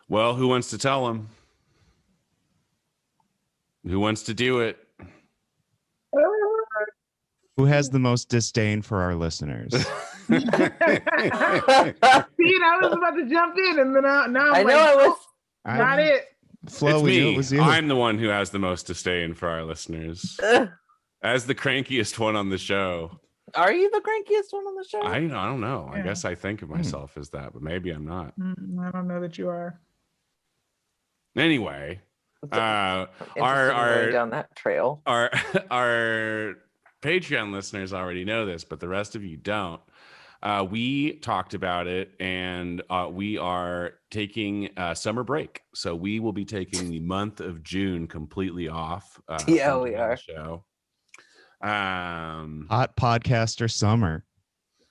Well, who wants to tell him? Who wants to do it? Who has the most disdain for our listeners? See, I was about to jump in, and then now I'm not it. Flo, we knew it was you. I'm the one who has the most disdain for our listeners. As the crankiest one on the show. Are you the crankiest one on the show? I don't know. Yeah. I guess I think of myself as that, but maybe I'm not. I don't know that you are. Anyway, down that trail. Our Patreon listeners already know this, but the rest of you don't. We talked about it, and we are taking a summer break. So we will be taking the month of June completely off. Yeah, we are. Show. Hot podcaster summer.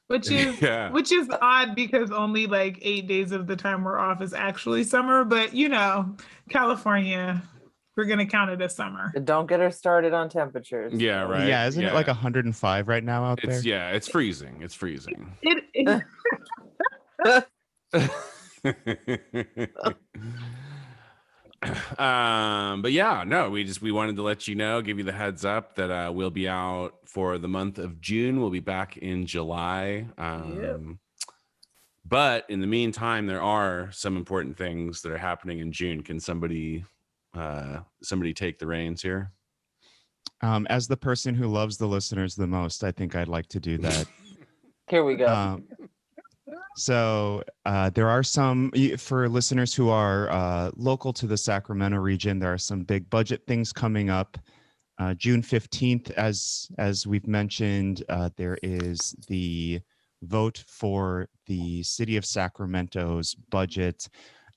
Which is odd because only like 8 days of the time we're off is actually summer. But California, we're gonna count it as summer. Don't get her started on temperatures. Yeah, right. Yeah, isn't it like 105 right now out there? Yeah, it's freezing. It's freezing. But yeah, no, we wanted to let you know, give you the heads up that we'll be out for the month of June. We'll be back in July. But in the meantime, there are some important things that are happening in June. Can somebody take the reins here? As the person who loves the listeners the most, I think I'd like to do that. Here we go. So there are some, for listeners who are local to the Sacramento region, there are some big budget things coming up. June 15th, as we've mentioned, there is the vote for the city of Sacramento's budget.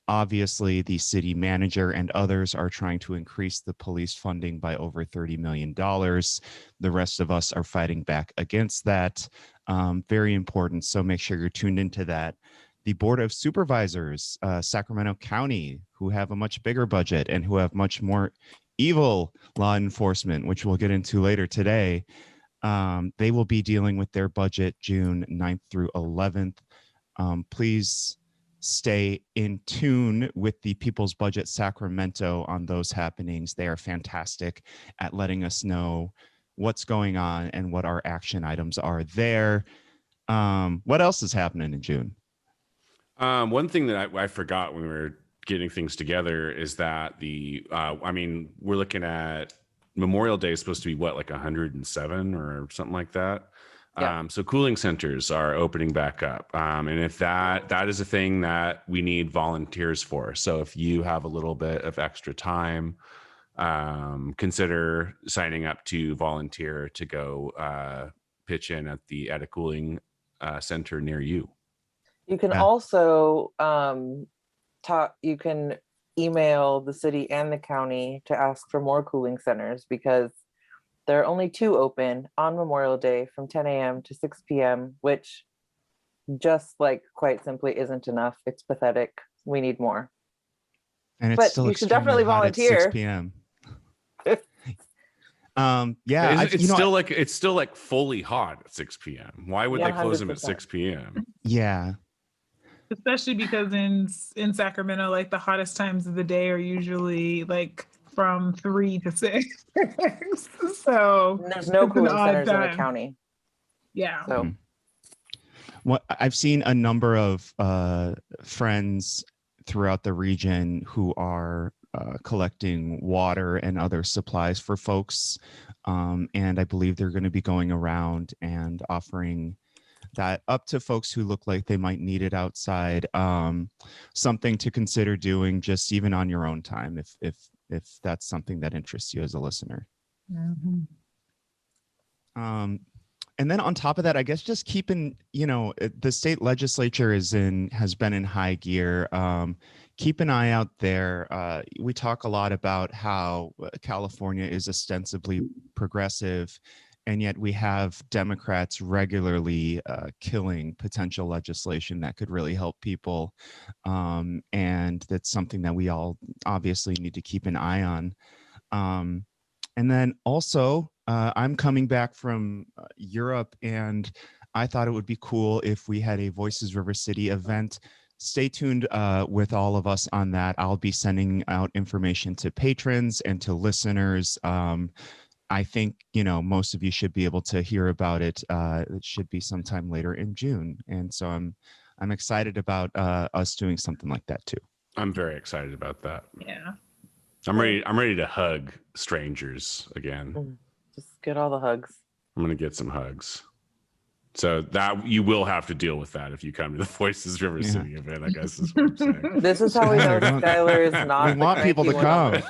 Obviously, the city manager and others are trying to increase the police funding by over $30 million. The rest of us are fighting back against that. Very important, so make sure you're tuned into that. The Board of Supervisors, Sacramento County, who have a much bigger budget and who have much more evil law enforcement, which we'll get into later today, they will be dealing with their budget June 9th through 11th. Please stay in tune with the People's Budget Sacramento on those happenings. They are fantastic at letting us know what's going on and what our action items are there. What else is happening in June? One thing that I forgot when we were getting things together is that we're looking at Memorial Day is supposed to be like 107 or something like that. Yeah. So cooling centers are opening back up. And if that is a thing that we need volunteers for. So if you have a little bit of extra time, consider signing up to volunteer to go pitch in at a cooling center near you. You can also you can email the city and the county to ask for more cooling centers, because there are only 2 open on Memorial Day from 10 a.m. to 6 p.m., which just quite simply isn't enough. It's pathetic. We need more. And it's but still you should definitely volunteer. At 6 p.m. Yeah, it's still fully hot at 6 p.m. Why would they close 100%. Them at 6 p.m.? Yeah. Especially because in Sacramento, the hottest times of the day are usually from 3 to 6. So and there's no cooling centers in the county. Yeah. So I've seen a number of friends throughout the region who are collecting water and other supplies for folks. And I believe they're going to be going around and offering that up to folks who look like they might need it outside. Something to consider doing just even on your own time if that's something that interests you as a listener. Mm-hmm. And then on top of that, I guess just keeping, the state legislature has been in high gear. Keep an eye out there. We talk a lot about how California is ostensibly progressive, and yet we have Democrats regularly killing potential legislation that could really help people. And that's something that we all obviously need to keep an eye on. And then also, I'm coming back from Europe, and I thought it would be cool if we had a Voices River City event stay tuned with all of us on that. I'll be sending out information to patrons and to listeners. I think, most of you should be able to hear about it. It should be sometime later in June. And so I'm excited about us doing something like that too. I'm very excited about that. Yeah. I'm ready to hug strangers again. Just get all the hugs. I'm going to get some hugs. So that you will have to deal with that if you come to the Voices River City event, I guess is what I'm saying. This is how we know Skylar is not. We want people to come.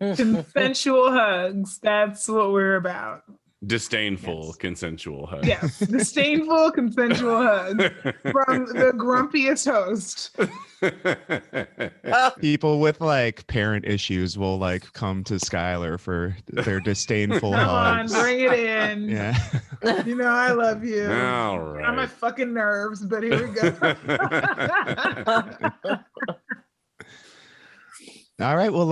Consensual hugs. That's what we're about. Disdainful, consensual hugs. Yes, disdainful, consensual hugs from the grumpiest host. People with like parent issues will like come to Skylar for their disdainful hugs. Come on, bring it in. Yeah. I love you. All right. On my fucking nerves, but here we go. All right. Well,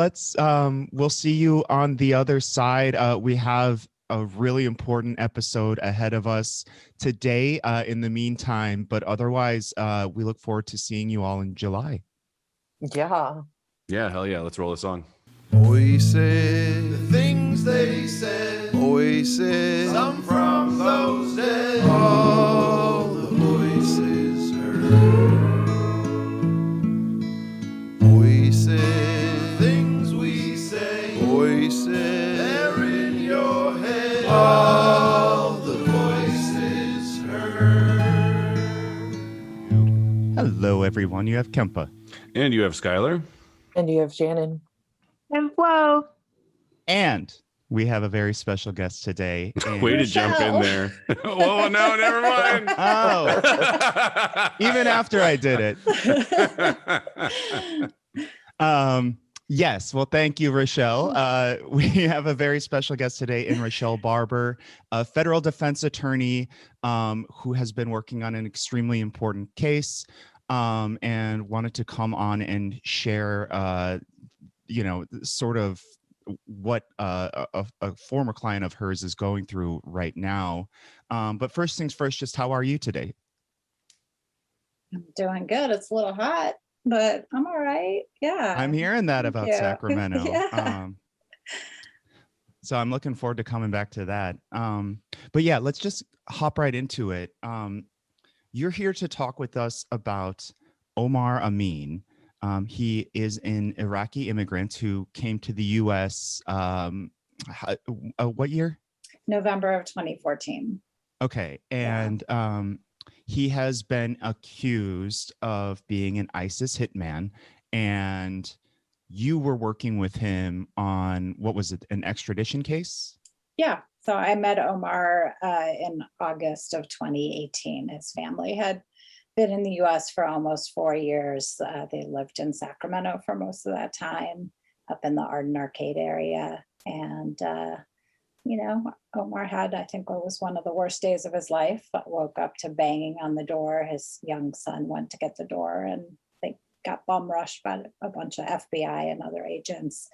we'll see you on the other side. We have a really important episode ahead of us today in the meantime, but otherwise we look forward to seeing you all in July. Yeah. Yeah, hell yeah. Let's roll a song. Voices, the things they said. Voices, some from those dead. All the voices heard. Voices, things we say. Voices, they're in your head. All the voices heard. Hello, everyone. You have Kempa. And you have Skylar. And you have Shannon. And Flo. And we have a very special guest today. Way to jump in there. Oh, no, never mind. Oh, even after I did it. Yes. Well, thank you, Rachelle. We have a very special guest today in Rachelle Barbour, a federal defense attorney who has been working on an extremely important case and wanted to come on and share, sort of what a former client of hers is going through right now. But first things first, just how are you today? I'm doing good. It's a little hot, but I'm all right. Yeah. I'm hearing that about Sacramento. Yeah. So I'm looking forward to coming back to that. But yeah, let's just hop right into it. You're here to talk with us about Omar Ameen. He is an Iraqi immigrant who came to the U.S. What year? November of 2014. Okay. And he has been accused of being an ISIS hitman. And you were working with him on, what was it, an extradition case? Yeah. So I met Omar in August of 2018. His family had been in the U.S. for almost 4 years. They lived in Sacramento for most of that time, up in the Arden Arcade area. And, Omar had, I think, what was one of the worst days of his life. Woke up to banging on the door. His young son went to get the door, and they got bum rushed by a bunch of FBI and other agents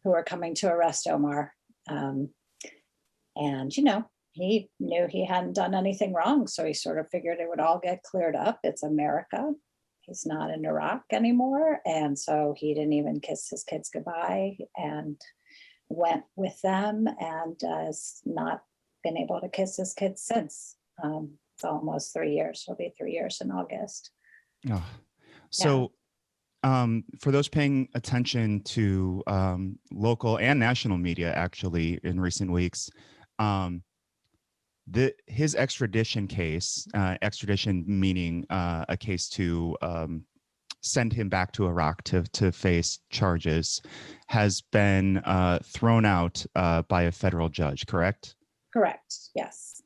who were coming to arrest Omar. And, he knew he hadn't done anything wrong. So he sort of figured it would all get cleared up. It's America. He's not in Iraq anymore. And so he didn't even kiss his kids goodbye and went with them, and has not been able to kiss his kids since. It's almost 3 years. It'll be 3 years in August. Oh. So for those paying attention to local and national media, actually, in recent weeks, his extradition case, extradition meaning a case to send him back to Iraq to face charges, has been thrown out by a federal judge, correct? Correct, yes.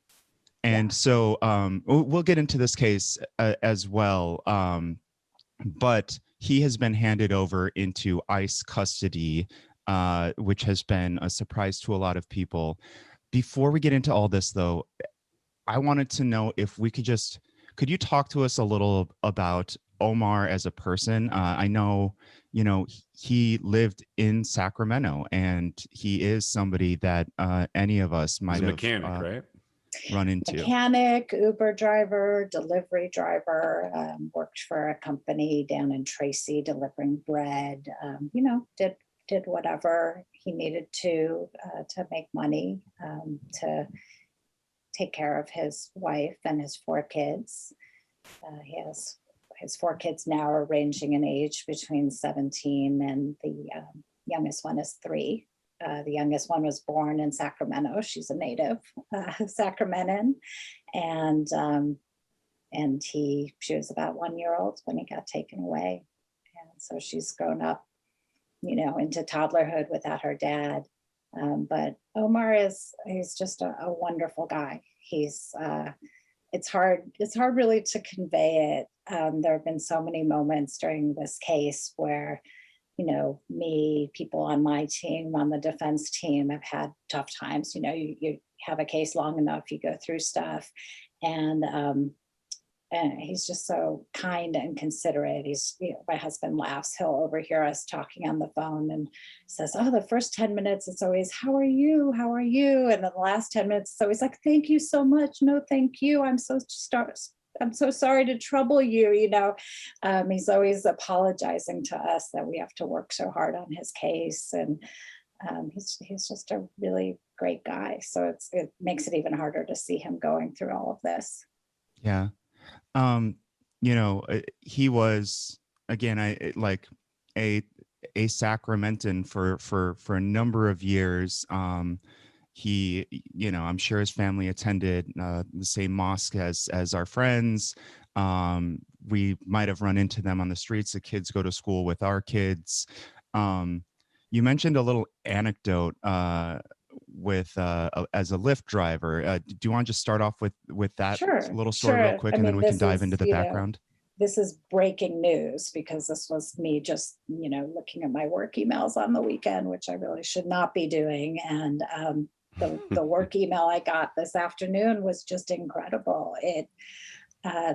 And so we'll get into this case as well, but he has been handed over into ICE custody, which has been a surprise to a lot of people. Before we get into all this, though, I wanted to know if we could you talk to us a little about Omar as a person? I know, he lived in Sacramento, and he is somebody that any of us might have. He's a mechanic, right? run into? Mechanic, Uber driver, delivery driver, worked for a company down in Tracy delivering bread, did whatever he needed to make money, to take care of his wife and his 4 kids. He has his 4 kids now are ranging in age between 17 and the youngest one is 3. The youngest one was born in Sacramento. She's a native Sacramentan, and she was about 1 year old when he got taken away, and so she's grown up, into toddlerhood without her dad. But Omar he's just a wonderful guy. He's it's hard really to convey it. There have been so many moments during this case where people on my team, on the defense team, have had tough times. You have a case long enough, you go through stuff, and he's just so kind and considerate. My husband laughs. He'll overhear us talking on the phone and says, "Oh, the first 10 minutes, it's always, how are you? How are you?" And then the last 10 minutes, it's always like, "Thank you so much. No, thank you. I'm so sorry to trouble you." He's always apologizing to us that we have to work so hard on his case. And he's just a really great guy. So it makes it even harder to see him going through all of this. Yeah. He was, again, a Sacramentan for a number of years. He, I'm sure his family attended the same mosque as our friends. We might have run into them on the streets. The kids go to school with our kids. You mentioned a little anecdote with as a Lyft driver. Do you want to just start off with that little story real quick, and then we can dive into the background? This is breaking news because this was me just, looking at my work emails on the weekend, which I really should not be doing. And the work email I got this afternoon was just incredible.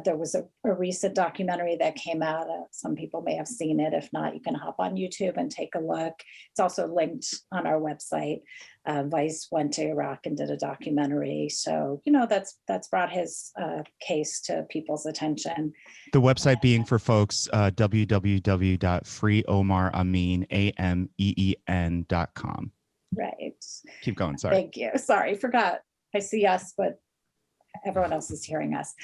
There was a recent documentary that came out. Some people may have seen it. If not, you can hop on YouTube and take a look. It's also linked on our website. Vice went to Iraq and did a documentary. So, that's brought his case to people's attention. The website being, for folks, www.freeomarameen.com. Right. Keep going. Sorry. Thank you. Sorry, forgot. I see us, but everyone else is hearing us.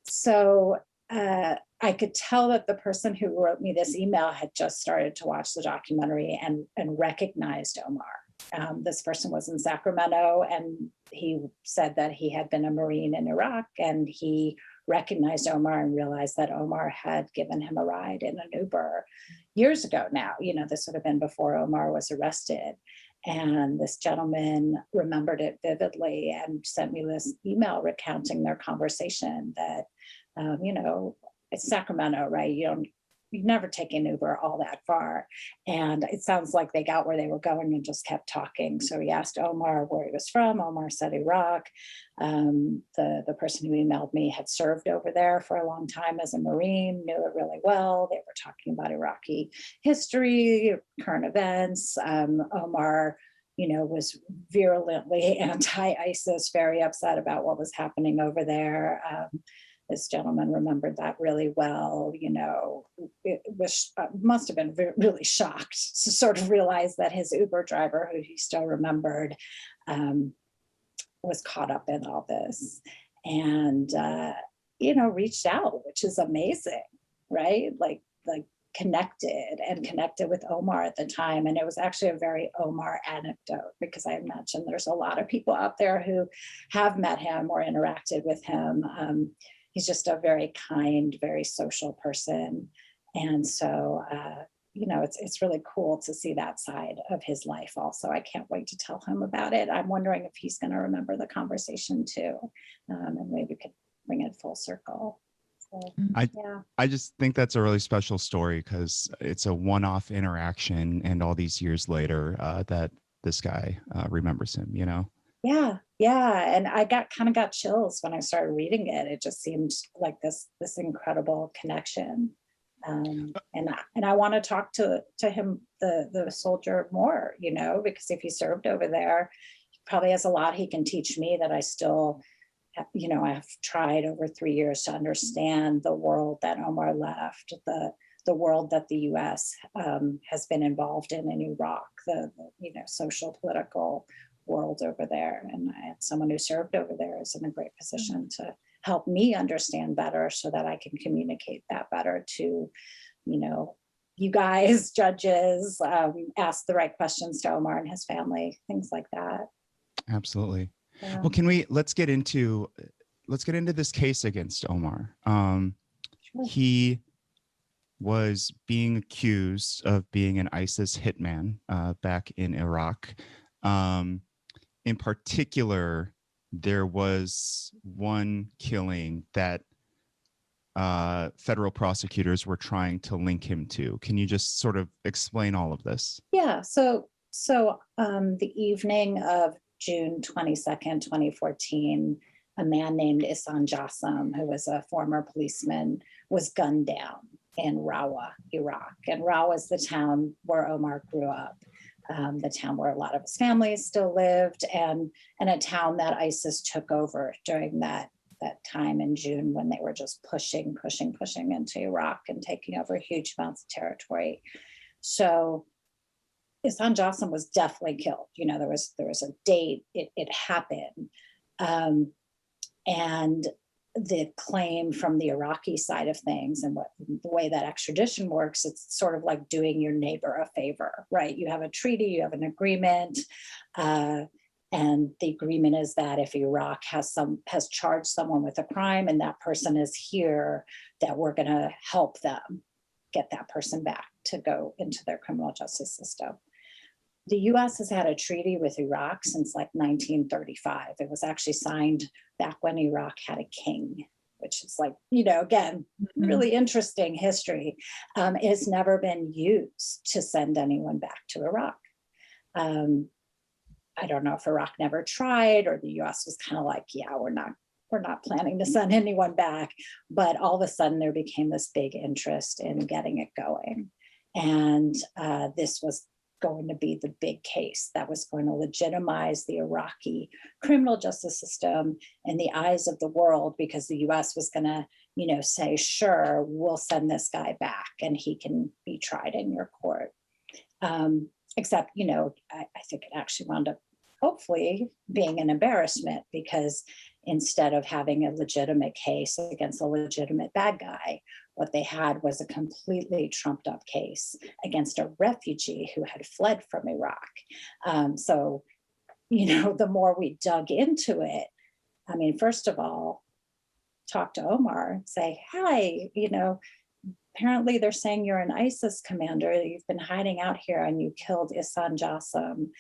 So I could tell that the person who wrote me this email had just started to watch the documentary and recognized Omar. This person was in Sacramento, and he said that he had been a Marine in Iraq, and he recognized Omar and realized that Omar had given him a ride in an Uber years ago now. This would have been before Omar was arrested. And this gentleman remembered it vividly and sent me this email recounting their conversation that, it's Sacramento, right? You never take an Uber all that far. And it sounds like they got where they were going and just kept talking. So he asked Omar where he was from. Omar said Iraq. The person who emailed me had served over there for a long time as a Marine, knew it really well. They were talking about Iraqi history, current events. Omar, was virulently anti-ISIS, very upset about what was happening over there. This gentleman remembered that really well. It must have been really shocked to sort of realize that his Uber driver, who he still remembered, was caught up in all this, and reached out, which is amazing, right? Like connected with Omar at the time. And it was actually a very Omar anecdote, because I imagine there's a lot of people out there who have met him or interacted with him. He's just a very kind, very social person. And so, it's really cool to see that side of his life also. I can't wait to tell him about it. I'm wondering if he's going to remember the conversation too. And maybe we could bring it full circle. So, I just think that's a really special story, because it's a one-off interaction, and all these years later that this guy remembers him, Yeah. And I kind of got chills when I started reading it. It just seemed like this incredible connection. And I want to talk to him, the soldier, more, because if he served over there, probably has a lot he can teach me that I still, you know, I've tried over 3 years to understand the world that Omar left, the world that the U.S. Has been involved in Iraq, the you know, social political world over there. And I had someone who served over there is in a great position to help me understand better so that I can communicate that better to, you know, you guys, judges, ask the right questions to Omar and his family, things like that. Absolutely. Yeah. Well, let's get into this case against Omar. Sure. He was being accused of being an ISIS hitman back in Iraq. In particular, there was one killing that federal prosecutors were trying to link him to. Can you just sort of explain all of this? Yeah. So the evening of June 22nd, 2014, a man named Ihsan Jassim, who was a former policeman, was gunned down in Rawa, Iraq. And Rawa is the town where Omar grew up, the town where a lot of his family still lived, and a town that ISIS took over during that time in June when they were just pushing into Iraq and taking over huge amounts of territory. So Ihsan Jassim was definitely killed. You know, there was a date, it happened. And the claim from the Iraqi side of things and the way that extradition works, it's sort of like doing your neighbor a favor, right? You have a treaty, you have an agreement, and the agreement is that if Iraq has charged someone with a crime and that person is here, that we're going to help them get that person back to go into their criminal justice system. The US has had a treaty with Iraq since like 1935. It was actually signed back when Iraq had a king, which is like, you know, again, really interesting history. It has never been used to send anyone back to Iraq. I don't know if Iraq never tried or the US was kind of like, yeah, we're not planning to send anyone back. But all of a sudden there became this big interest in getting it going. And this was going to be the big case that was going to legitimize the Iraqi criminal justice system in the eyes of the world, because the US was going to, you know, say, sure, we'll send this guy back and he can be tried in your court. Except, you know, I think it actually wound up hopefully being an embarrassment, because instead of having a legitimate case against a legitimate bad guy, what they had was a completely trumped up case against a refugee who had fled from Iraq. So, you know, the more we dug into it, I mean, first of all, talk to Omar and say, hi, you know, apparently they're saying you're an ISIS commander. You've been hiding out here and you killed Ihsan Jassim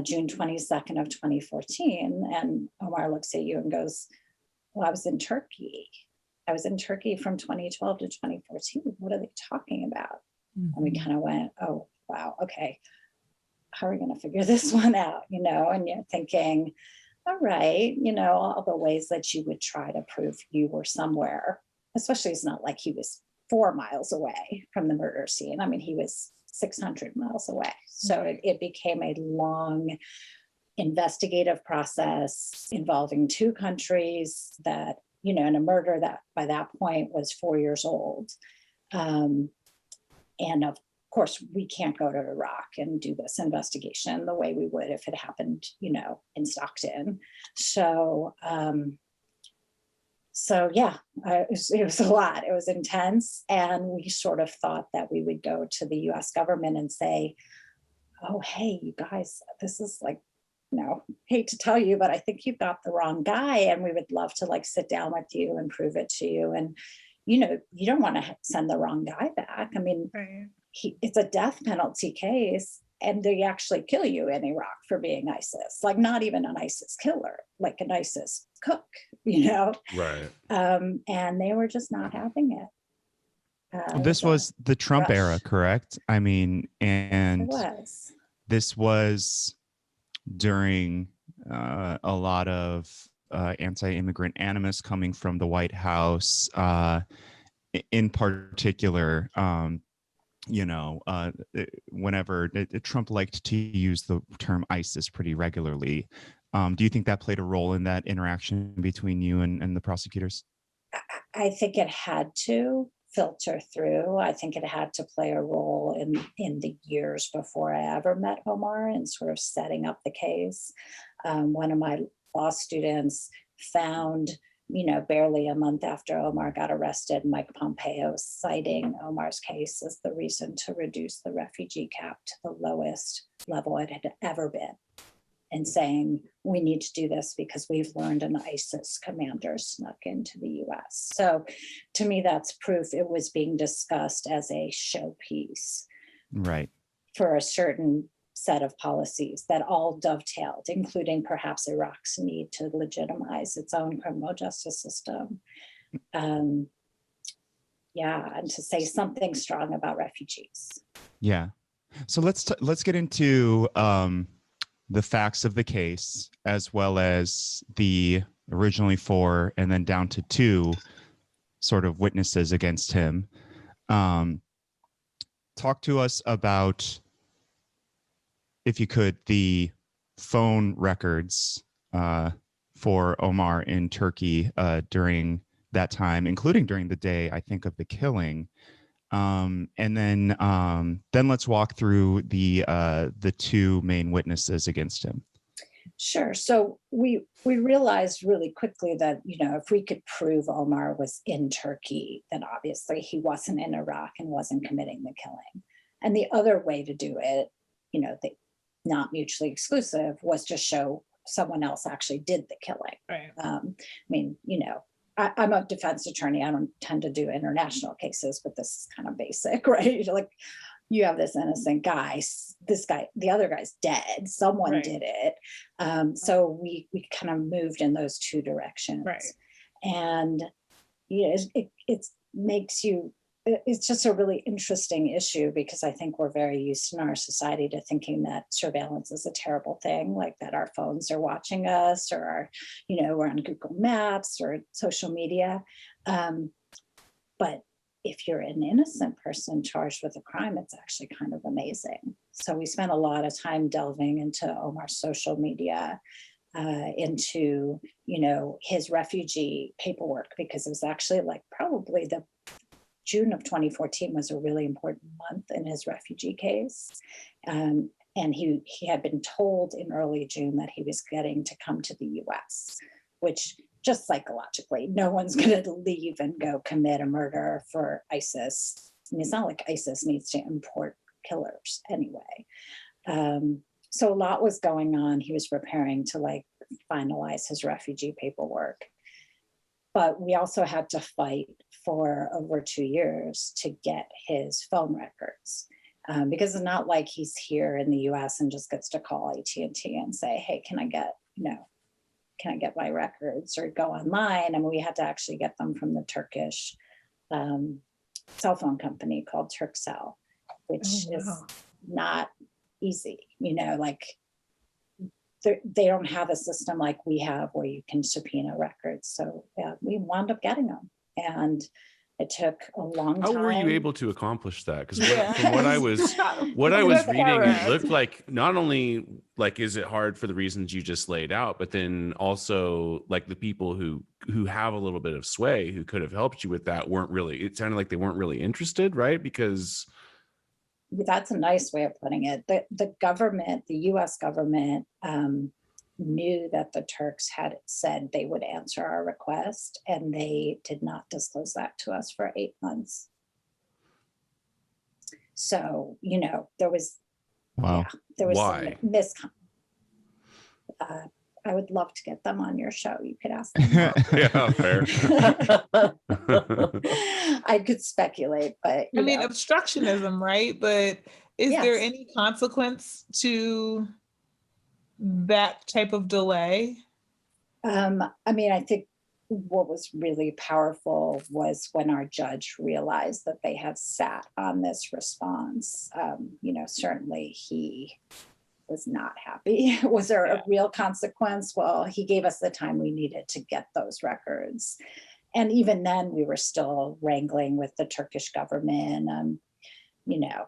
June 22nd of 2014. And Omar looks at you and goes, well, I was in Turkey. I was in Turkey from 2012 to 2014. What are they talking about? Mm-hmm. And we kind of went, oh, wow, okay. How are we going to figure this one out? You know, and you're thinking, all right, you know, all the ways that you would try to prove you were somewhere, especially it's not like he was 4 miles away from the murder scene. I mean, he was 600 miles away. So it became a long investigative process involving 2 countries that, you know, and a murder that by that point was 4 years old. And of course, we can't go to Iraq and do this investigation the way we would if it happened, you know, in Stockton. So, yeah, it was a lot. It was intense. And we sort of thought that we would go to the US government and say, oh, hey, you guys, this is like, no, hate to tell you, but I think you've got the wrong guy. And we would love to like sit down with you and prove it to you. And, you know, you don't want to send the wrong guy back. I mean, right. It's a death penalty case. And they actually kill you in Iraq for being ISIS, like not even an ISIS killer, like an ISIS cook, you know? Right. And they were just not having it. This was the Trump era, correct? I mean, and this was during a lot of anti-immigrant animus coming from the White House, in particular, whenever Trump liked to use the term ISIS pretty regularly. Do you think that played a role in that interaction between you and the prosecutors? I think it had to filter through. I think it had to play a role in the years before I ever met Omar and sort of setting up the case. One of my law students found, barely a month after Omar got arrested, Mike Pompeo citing Omar's case as the reason to reduce the refugee cap to the lowest level it had ever been, and saying, we need to do this because we've learned an ISIS commander snuck into the US. So to me, that's proof it was being discussed as a showpiece. Right. For a certain set of policies that all dovetailed, including perhaps Iraq's need to legitimize its own criminal justice system. And to say something strong about refugees. Yeah. So let's get into the facts of the case, as well as the originally 4 and then down to 2 sort of witnesses against him. Talk to us about, if you could, the phone records for Omar in Turkey during that time, including during the day, I think, of the killing. And then let's walk through the 2 main witnesses against him. Sure. So we realized really quickly that, if we could prove Omar was in Turkey, then obviously he wasn't in Iraq and wasn't committing the killing. And the other way to do it, not mutually exclusive, was to show someone else actually did the killing. Right. I'm a defense attorney. I don't tend to do international cases, but this is kind of basic, right? Like, you have this innocent guy, the other guy's dead, someone Right. did it. So we kind of moved in those 2 directions. Right. And it makes you, it's just a really interesting issue, because I think we're very used in our society to thinking that surveillance is a terrible thing, like that our phones are watching us, or we're on Google Maps or social media. But if you're an innocent person charged with a crime, it's actually kind of amazing. So we spent a lot of time delving into Omar's social media, into, his refugee paperwork, because it was actually probably the June of 2014 was a really important month in his refugee case. And he had been told in early June that he was getting to come to the US, which just psychologically, no one's going to leave and go commit a murder for ISIS. I mean, it's not like ISIS needs to import killers anyway. So a lot was going on. He was preparing to finalize his refugee paperwork. But we also had to fight for over 2 years to get his phone records, because it's not like he's here in the US and just gets to call AT&T and say, hey, can I get my records, or go online? And we had to actually get them from the Turkish cell phone company called Turkcell, which is not easy. They don't have a system like we have where you can subpoena records. So we wound up getting them, and it took a long time. How were you able to accomplish that? Because from what I was reading, it looked like not only is it hard for the reasons you just laid out, but then also the people who have a little bit of sway, who could have helped you with that, weren't really. It sounded like they weren't really interested, right? Because that's a nice way of putting it. The government, the US government, knew that the Turks had said they would answer our request, and they did not disclose that to us for 8 months. So, there was, there was Why? some I would love to get them on your show. You could ask them. Yeah, fair. I could speculate, but I mean, obstructionism, right? But is there Yes. any consequence to that type of delay? I think what was really powerful was when our judge realized that they had sat on this response. Certainly he was not happy. Was there a real consequence? Well, he gave us the time we needed to get those records. And even then we were still wrangling with the Turkish government. you know,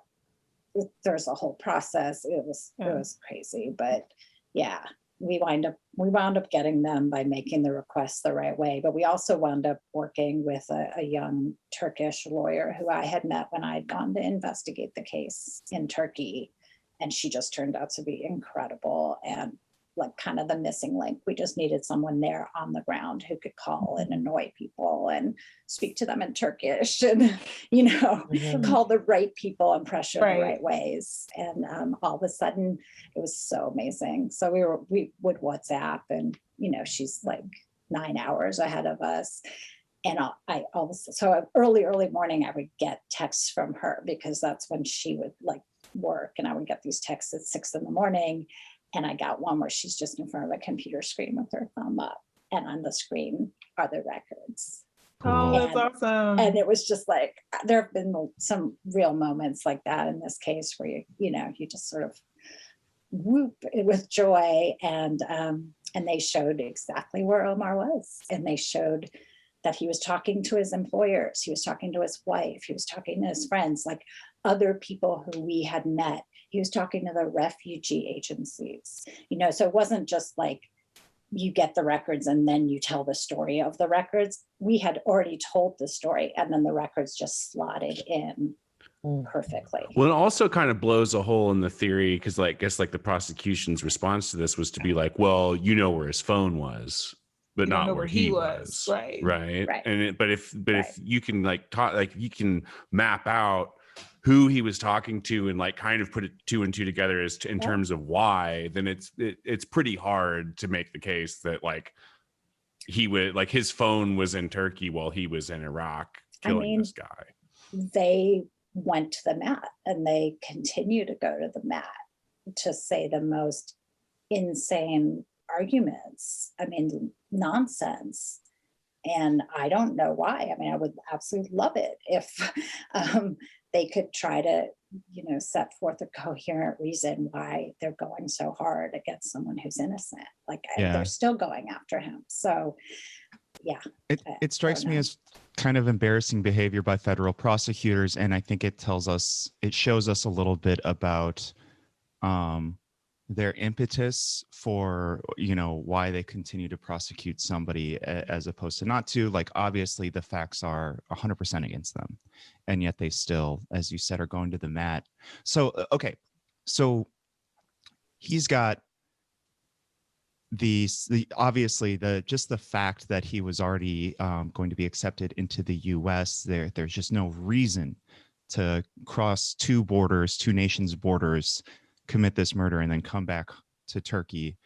there's a whole process. It was crazy, but yeah, we wound up getting them by making the request the right way. But we also wound up working with a young Turkish lawyer who I had met when I had gone to investigate the case in Turkey. And she just turned out to be incredible and like kind of the missing link. We just needed someone there on the ground who could call and annoy people and speak to them in Turkish and, you know, call the right people and pressure the right ways. And all of a sudden it was so amazing. So we would WhatsApp, and, you know, she's like 9 hours ahead of us. And so early morning, I would get texts from her because that's when she would like work, and I would get these texts at 6 a.m. And I got one where she's just in front of a computer screen with her thumb up, and on the screen are the records. Oh, that's awesome. And it was just like, there have been some real moments like that in this case where you know, you just sort of whoop with joy. And they showed exactly where Omar was. And they showed that he was talking to his employers, he was talking to his wife, he was talking to his friends, like other people who we had met. He was talking to the refugee agencies, you know, so it wasn't just like you get the records and then you tell the story of the records. We had already told the story, and then the records just slotted in perfectly. Well, it also kind of blows a hole in the theory, because like, I guess like the prosecution's response to this was to be like, well, you know where his phone was, but not where he was. Right. And but if you can like talk, like you can map out who he was talking to and like kind of put it 2 and 2 together as in terms of why, then it's pretty hard to make the case that like he would, like his phone was in Turkey while he was in Iraq killing this guy. They went to the mat, and they continue to go to the mat to say the most insane arguments. I mean, nonsense. And I don't know why. I mean, I would absolutely love it if they could try to, you know, set forth a coherent reason why they're going so hard against someone who's innocent. Like they're still going after him. So, yeah. It strikes me as kind of embarrassing behavior by federal prosecutors, and I think it shows us a little bit about their impetus for, you know, why they continue to prosecute somebody as opposed to not to. Like, obviously the facts are 100% against them, and yet they still, as you said, are going to the mat. So okay, so he's got obviously just the fact that he was already going to be accepted into the US, there's just no reason to cross two nations' borders, commit this murder, and then come back to Turkey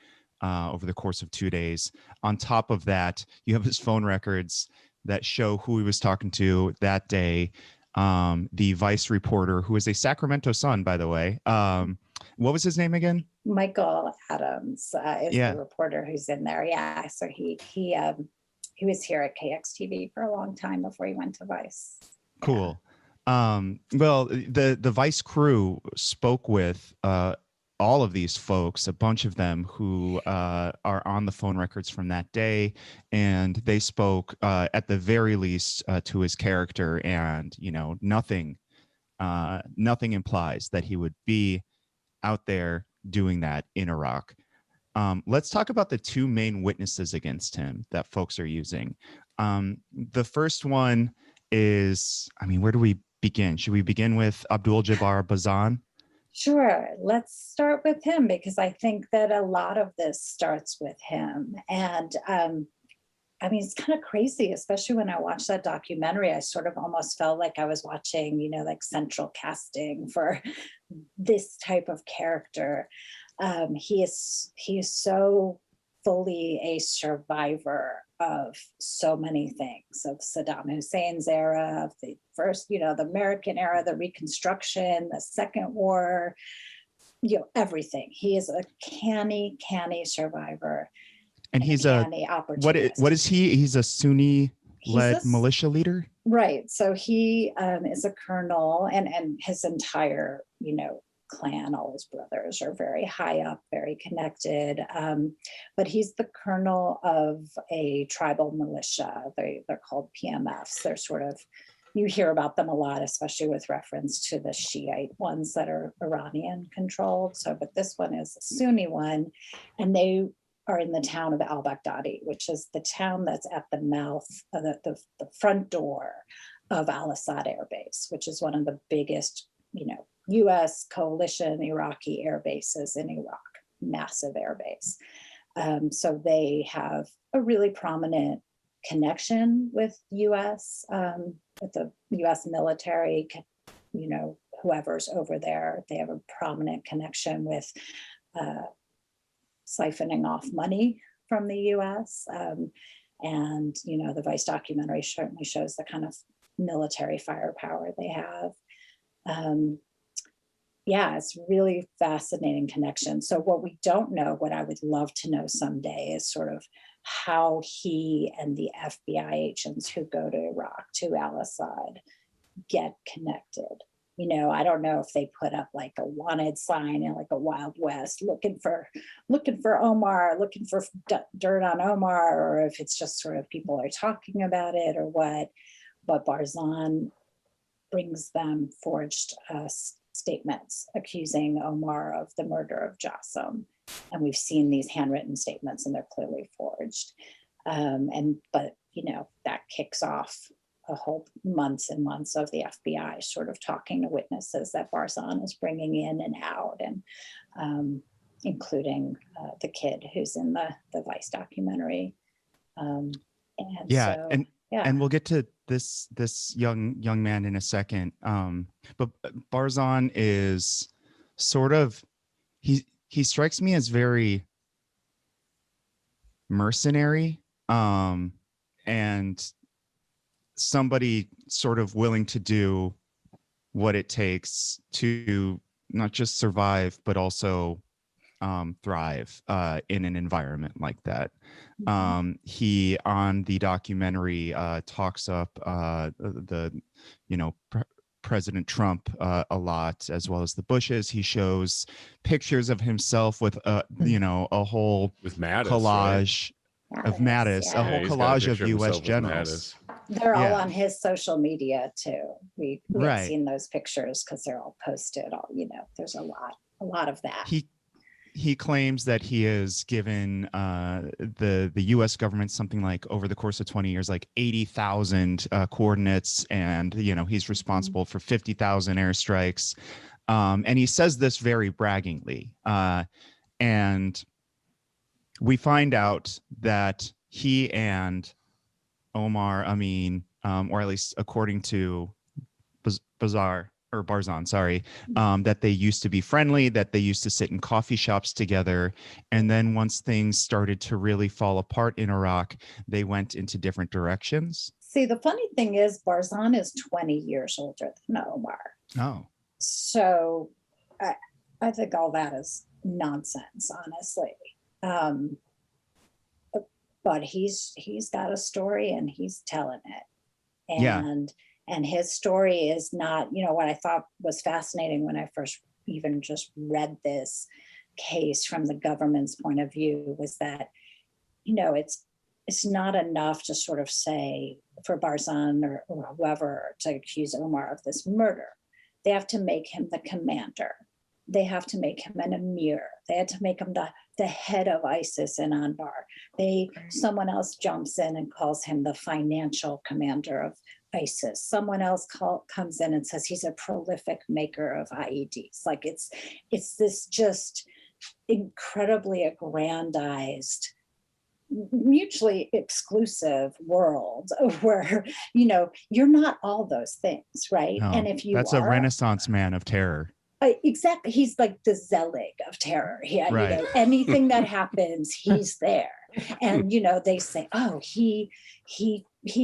over the course of 2 days. On top of that, you have his phone records that show who he was talking to that day. The Vice reporter, who is a Sacramento son, by the way. What was his name again? Michael Adams is the reporter who's in there. Yeah, so he was here at KUTZ TV for a long time before he went to Vice. Cool. Well, the Vice crew spoke with all of these folks, a bunch of them who are on the phone records from that day, and they spoke at the very least to his character, and you know, nothing implies that he would be out there doing that in Iraq. Let's talk about the two main witnesses against him that folks are using. The first one is, I mean, where do we begin? Should we begin with Abdul Jabbar Barzan? Sure. Let's start with him, because I think that a lot of this starts with him. And I mean, it's kind of crazy, especially when I watched that documentary. I sort of almost felt like I was watching, you know, like central casting for this type of character. He is so fully a survivor of so many things, of Saddam Hussein's era, of the first, you know, the American era, the Reconstruction, the Second War, you know, everything. He is a canny survivor. And he's what is he? He's a Sunni-led militia leader? Right. So he is a colonel, and his entire, you know, clan, all his brothers are very high up, very connected. But he's the colonel of a tribal militia. They're called PMFs. They're sort of you hear about them a lot, especially with reference to the Shiite ones that are Iranian controlled. So, but this one is a Sunni one, and they are in the town of al-Baghdadi, which is the town that's at the mouth of the front door of Al-Assad Air Base, which is one of the biggest, US coalition Iraqi air bases in Iraq, massive air base. So they have a really prominent connection with US, with the US military, whoever's over there. They have a prominent connection with siphoning off money from the US. And, the Vice documentary certainly shows the kind of military firepower they have. It's really fascinating connection. So what we don't know, what I would love to know someday, is sort of how he and the FBI agents who go to Iraq, to Al-Assad, get connected. I don't know if they put up like a wanted sign in like a Wild West, looking for Omar, looking for dirt on Omar, or if it's just sort of people are talking about it or what. But Barzan brings them forged statements accusing Omar of the murder of Jassim. And we've seen these handwritten statements and they're clearly forged. But that kicks off a whole months and months of the FBI sort of talking to witnesses that Barzan is bringing in and out, and including the kid who's in the Vice documentary. And we'll get to this young man in a second. But Barzan is sort of, he strikes me as very mercenary, and somebody sort of willing to do what it takes to not just survive, but also thrive in an environment like that. He, on the documentary, talks up President Trump a lot, as well as the Bushes. He shows pictures of himself with a whole with Mattis, collage of Mattis, a whole collage of U.S. generals. They're all on his social media too. We've seen those pictures because they're all posted. There's a lot of that. He claims that he has given the U.S. government something like, over the course of 20 years, like 80,000 coordinates, and he's responsible for 50,000 airstrikes. And he says this very braggingly. And we find out that he and Omar Ameen, or at least according to Barzan, that they used to be friendly, that they used to sit in coffee shops together. And then once things started to really fall apart in Iraq, they went into different directions. See, the funny thing is Barzan is 20 years older than Omar. Oh. So I think all that is nonsense, honestly. But he's got a story and he's telling it. And his story is not, what I thought was fascinating when I first even just read this case from the government's point of view was that, it's not enough to sort of say for Barzan or whoever to accuse Omar of this murder. They have to make him the commander. They have to make him an emir. They had to make him the head of ISIS in Anbar. Someone else jumps in and calls him the financial commander of ISIS. Someone else comes in and says he's a prolific maker of IEDs. Like it's this just incredibly aggrandized, mutually exclusive world where you're not all those things, right? No, and if you that's a Renaissance man of terror. Exactly. He's like the Zelig of terror. Yeah, right. Anything that happens, he's there. And they say, oh, he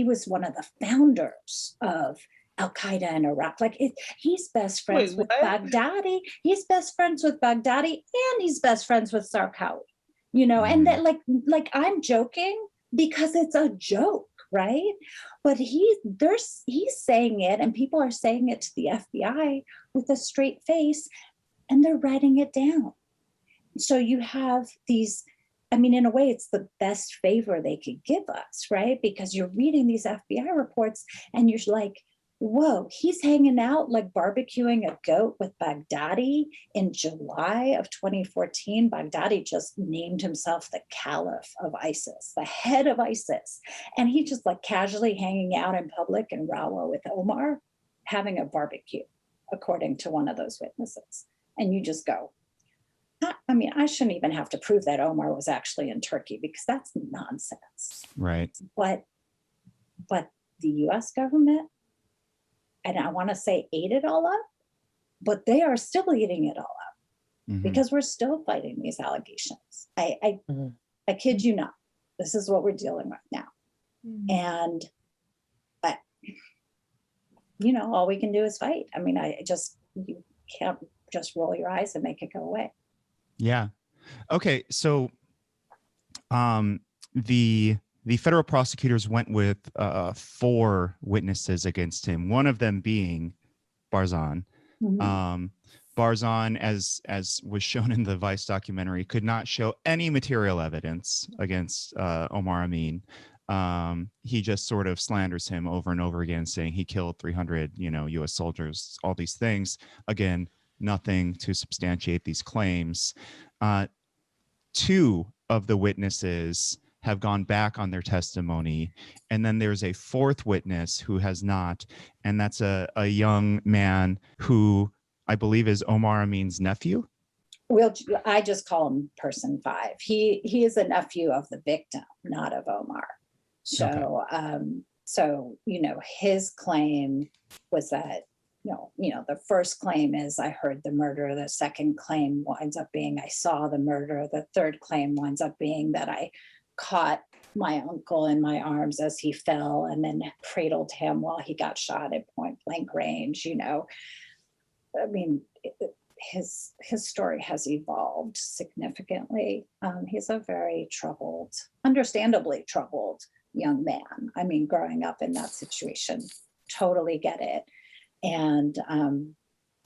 was one of the founders of Al-Qaeda in Iraq. Like he's best friends with Baghdadi. He's best friends with Baghdadi, and he's best friends with Sarkawi. And that like I'm joking because it's a joke, right? But he's saying it, and people are saying it to the FBI with a straight face, and they're writing it down. So you have these, in a way, it's the best favor they could give us, right? Because you're reading these FBI reports and you're like, whoa, he's hanging out like barbecuing a goat with Baghdadi in July of 2014. Baghdadi just named himself the caliph of ISIS, the head of ISIS. And he just like casually hanging out in public in Rawa with Omar, having a barbecue, according to one of those witnesses. And you just go, I mean, I shouldn't even have to prove that Omar was actually in Turkey because that's nonsense. Right. But the US government, and I want to say ate it all up, but they are still eating it all up because we're still fighting these allegations. I kid you not. This is what we're dealing with now. And, but, you know, all we can do is fight. I mean, you can't just roll your eyes and make it go away. Yeah. Okay. So the federal prosecutors went with 4 witnesses against him, one of them being Barzan. Barzan, as was shown in the Vice documentary, could not show any material evidence against Omar Ameen. He just sort of slanders him over and over again, saying he killed 300, U.S. soldiers, all these things. Again, nothing to substantiate these claims. 2 of the witnesses have gone back on their testimony. And then there's a 4th witness who has not, and that's a young man who I believe is Omar Ameen's nephew. Well, I just call him person 5. He is a nephew of the victim, not of Omar. So, so, his claim was that, the first claim is I heard the murder. The second claim winds up being I saw the murder. The third claim winds up being that I caught my uncle in my arms as he fell and then cradled him while he got shot at point blank range. I mean, his story has evolved significantly. He's a very troubled, understandably troubled young man. I mean, growing up in that situation, totally get it. And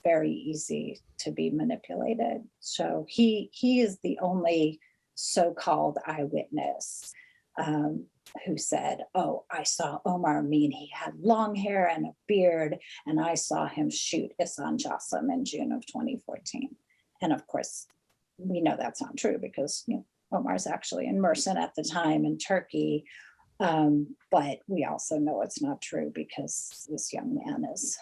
very easy to be manipulated. So he is the only so-called eyewitness who said, oh, I saw Omar Ameen. He had long hair and a beard, and I saw him shoot Ihsan Jassim in June of 2014. And of course, we know that's not true because Omar's actually in Mersin at the time in Turkey. But we also know it's not true because this young man is,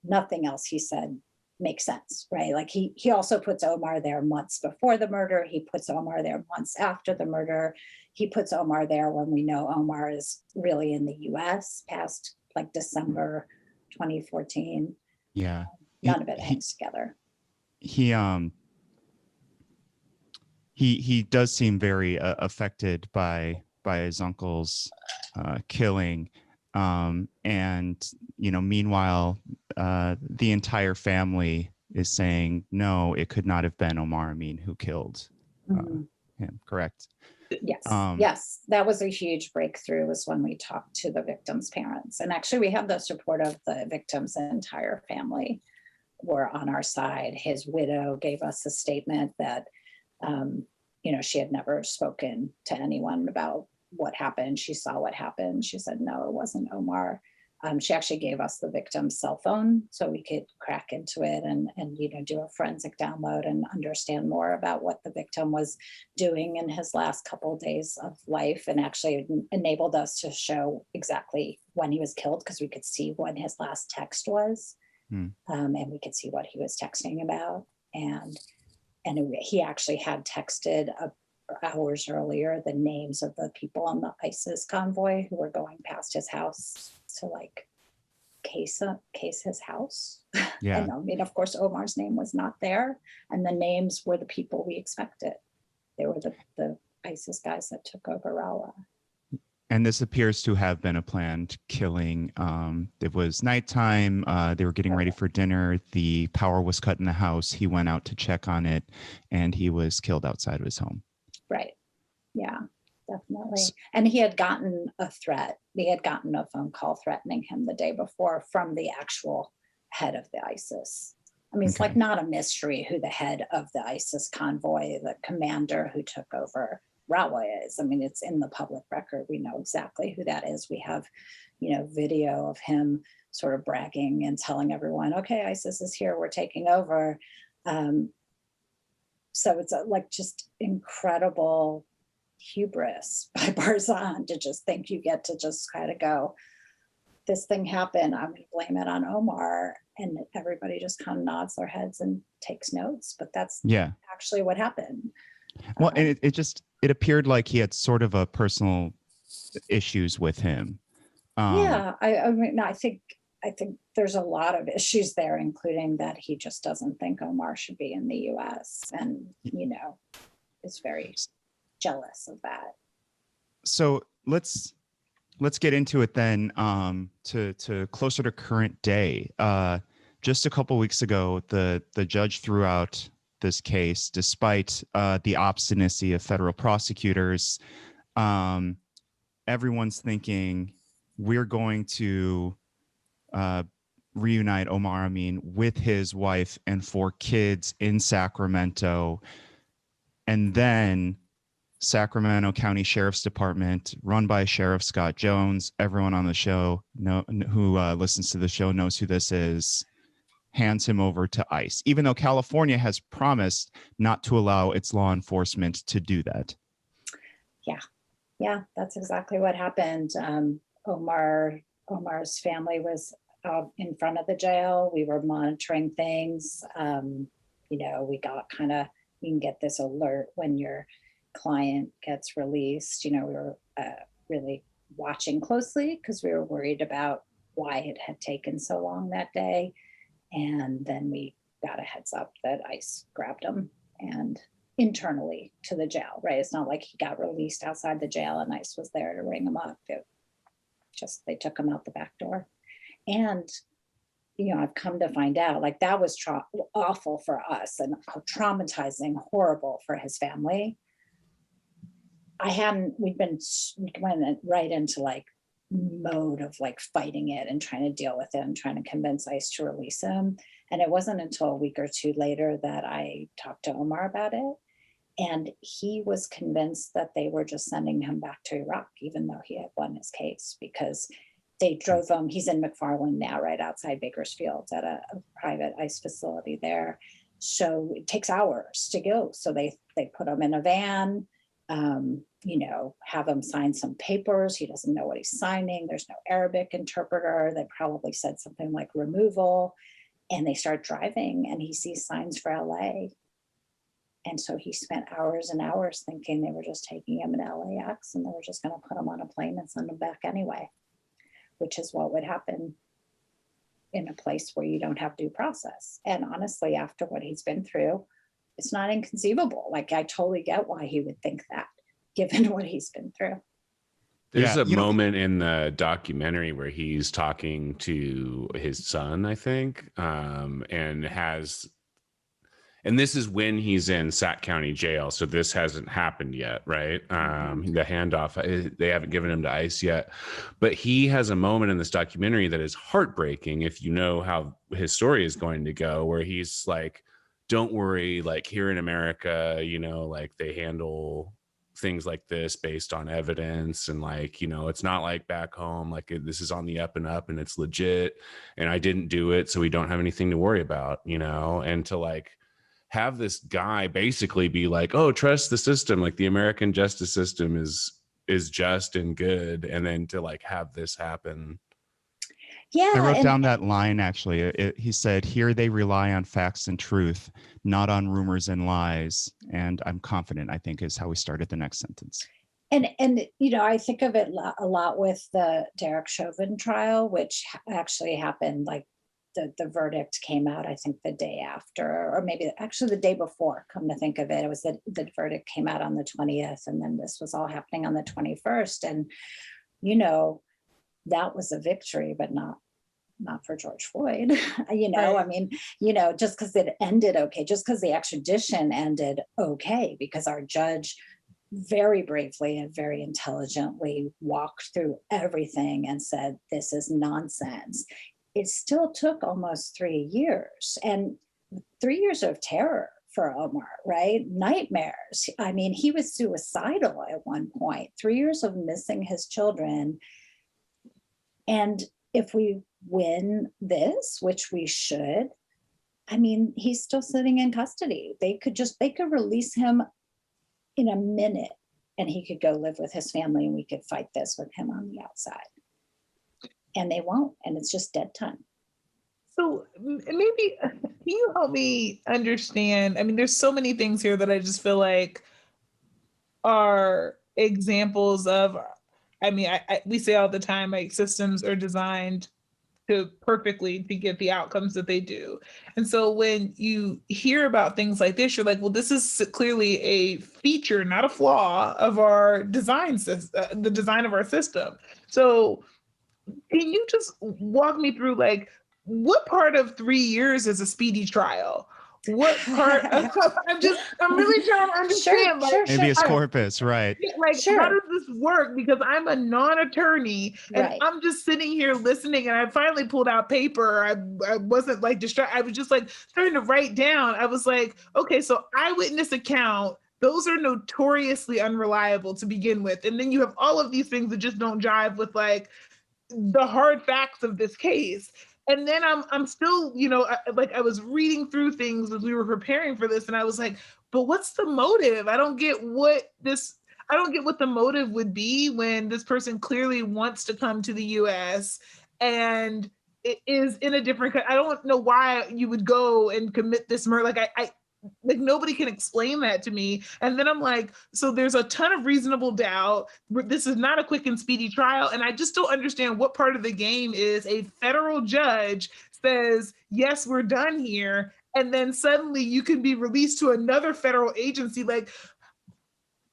nothing else he said makes sense, right? Like he also puts Omar there months before the murder. He puts Omar there months after the murder. He puts Omar there when we know Omar is really in the US past like December 2014. Yeah. None of it hangs together. He does seem very affected by his uncle's killing. And, meanwhile, the entire family is saying, no, it could not have been Omar Ameen who killed him, correct? Yes, yes, that was a huge breakthrough was when we talked to the victim's parents. And actually we have the support of the victim's entire family were on our side. His widow gave us a statement that, she had never spoken to anyone about what happened. She saw what happened. She said, no, it wasn't Omar. She actually gave us the victim's cell phone so we could crack into it and do a forensic download and understand more about what the victim was doing in his last couple of days of life, and actually enabled us to show exactly when he was killed because we could see when his last text was, and we could see what he was texting about. And he actually had texted hours earlier the names of the people on the ISIS convoy who were going past his house to case his house. Yeah. And I mean, of course, Omar's name was not there, and the names were the people we expected. They were the ISIS guys that took over Rawa. And this appears to have been a planned killing. It was nighttime. They were getting ready for dinner. The power was cut in the house. He went out to check on it, and he was killed outside of his home. Right. Yeah, definitely. And he had gotten a threat. He had gotten a phone call threatening him the day before from the actual head of the ISIS. I mean, it's like not a mystery who the head of the ISIS convoy, the commander who took over Rawa is. I mean, it's in the public record. We know exactly who that is. We have, video of him sort of bragging and telling everyone, okay, ISIS is here, we're taking over. So it's like just incredible hubris by Barzan to just think you get to just kind of go, this thing happened, I'm going to blame it on Omar. And everybody just kind of nods their heads and takes notes. But that's actually what happened. Well, and it appeared like he had sort of a personal issues with him. I mean, I think there's a lot of issues there, including that he just doesn't think Omar should be in the US and, is very jealous of that. So let's get into it then, to closer to current day. Just a couple weeks ago, the judge threw out this case despite the obstinacy of federal prosecutors. Everyone's thinking we're going to reunite Omar Ameen with his wife and 4 kids in Sacramento. And then Sacramento County Sheriff's Department, run by Sheriff Scott Jones, everyone on the show who listens to the show knows who this is, hands him over to ICE, even though California has promised not to allow its law enforcement to do that. Yeah, that's exactly what happened. Omar's family was out in front of the jail. We were monitoring things. We got you can get this alert when your client gets released. We were really watching closely because we were worried about why it had taken so long that day. And then we got a heads up that ICE grabbed him and internally to the jail, right? It's not like he got released outside the jail and ICE was there to ring him up. They took him out the back door. And, I've come to find out like that was awful for us and traumatizing, horrible for his family. We went right into like mode of like fighting it and trying to deal with it and trying to convince ICE to release him. And it wasn't until a week or two later that I talked to Omar about it. And he was convinced that they were just sending him back to Iraq, even though he had won his case, because they drove him. He's in McFarland now, right outside Bakersfield at a private ICE facility there. So it takes hours to go. So they put him in a van, have him sign some papers. He doesn't know what he's signing. There's no Arabic interpreter. They probably said something like removal. And they start driving and he sees signs for LA. And so he spent hours and hours thinking they were just taking him in LAX and they were just going to put him on a plane and send him back anyway, which is what would happen in a place where you don't have due process. And honestly, after what he's been through, it's not inconceivable. Like, I totally get why he would think that, given what he's been through. There's a moment in the documentary where he's talking to his son, I think, and this is when he's in Sac County Jail. So this hasn't happened yet, right? The handoff, they haven't given him to ICE yet. But he has a moment in this documentary that is heartbreaking if you know how his story is going to go, where he's like, don't worry, like here in America, like they handle things like this based on evidence, and like, it's not like back home, like this is on the up and up and it's legit, and I didn't do it, so we don't have anything to worry about, and to like have this guy basically be like, oh, trust the system, like the American justice system is just and good, and then to like have this happen. Yeah, I wrote down that line actually. He said, here they rely on facts and truth, not on rumors and lies. And I'm confident, I think, is how we started the next sentence. And I think of it a lot with the Derek Chauvin trial, which actually happened like the verdict came out, I think the day after, or maybe actually the day before, come to think of it. It was the verdict came out on the 20th, and then this was all happening on the 21st. And, that was a victory, but not for George Floyd. Right. I mean, just because it ended okay, just because the extradition ended okay, because our judge very bravely and very intelligently walked through everything and said, this is nonsense. It still took almost 3 years, and 3 years of terror for Omar, right? Nightmares. I mean, he was suicidal at one point, 3 years of missing his children. And if we win this, which we should, I mean, he's still sitting in custody. They could release him in a minute and he could go live with his family and we could fight this with him on the outside. And they won't, and it's just dead time. So maybe, can you help me understand? I mean, there's so many things here that I just feel like are examples of, I mean, we say all the time, like systems are designed to perfectly to get the outcomes that they do. And so when you hear about things like this, you're like, well, this is clearly a feature, not a flaw of our design system, the design of our system. So can you just walk me through, like, what part of 3 years is a speedy trial? What part? I'm really trying to understand. Habeas corpus, right? Like, how does this work? Because I'm a non-attorney, and I'm just sitting here listening. And I finally pulled out paper. I wasn't like distracted. I was just like starting to write down. I was like, okay, so eyewitness account. Those are notoriously unreliable to begin with, and then you have all of these things that just don't jive with like the hard facts of this case. And then I'm still, you know, I was reading through things as we were preparing for this, and I was like, but what's the motive? I don't get what the motive would be when this person clearly wants to come to the US and it is in a different country. I don't know why you would go and commit this murder. Like nobody can explain that to me. And then I'm like, so there's a ton of reasonable doubt. This is not a quick and speedy trial. And I just don't understand what part of the game is a federal judge says, yes, we're done here. And then suddenly you can be released to another federal agency. Like,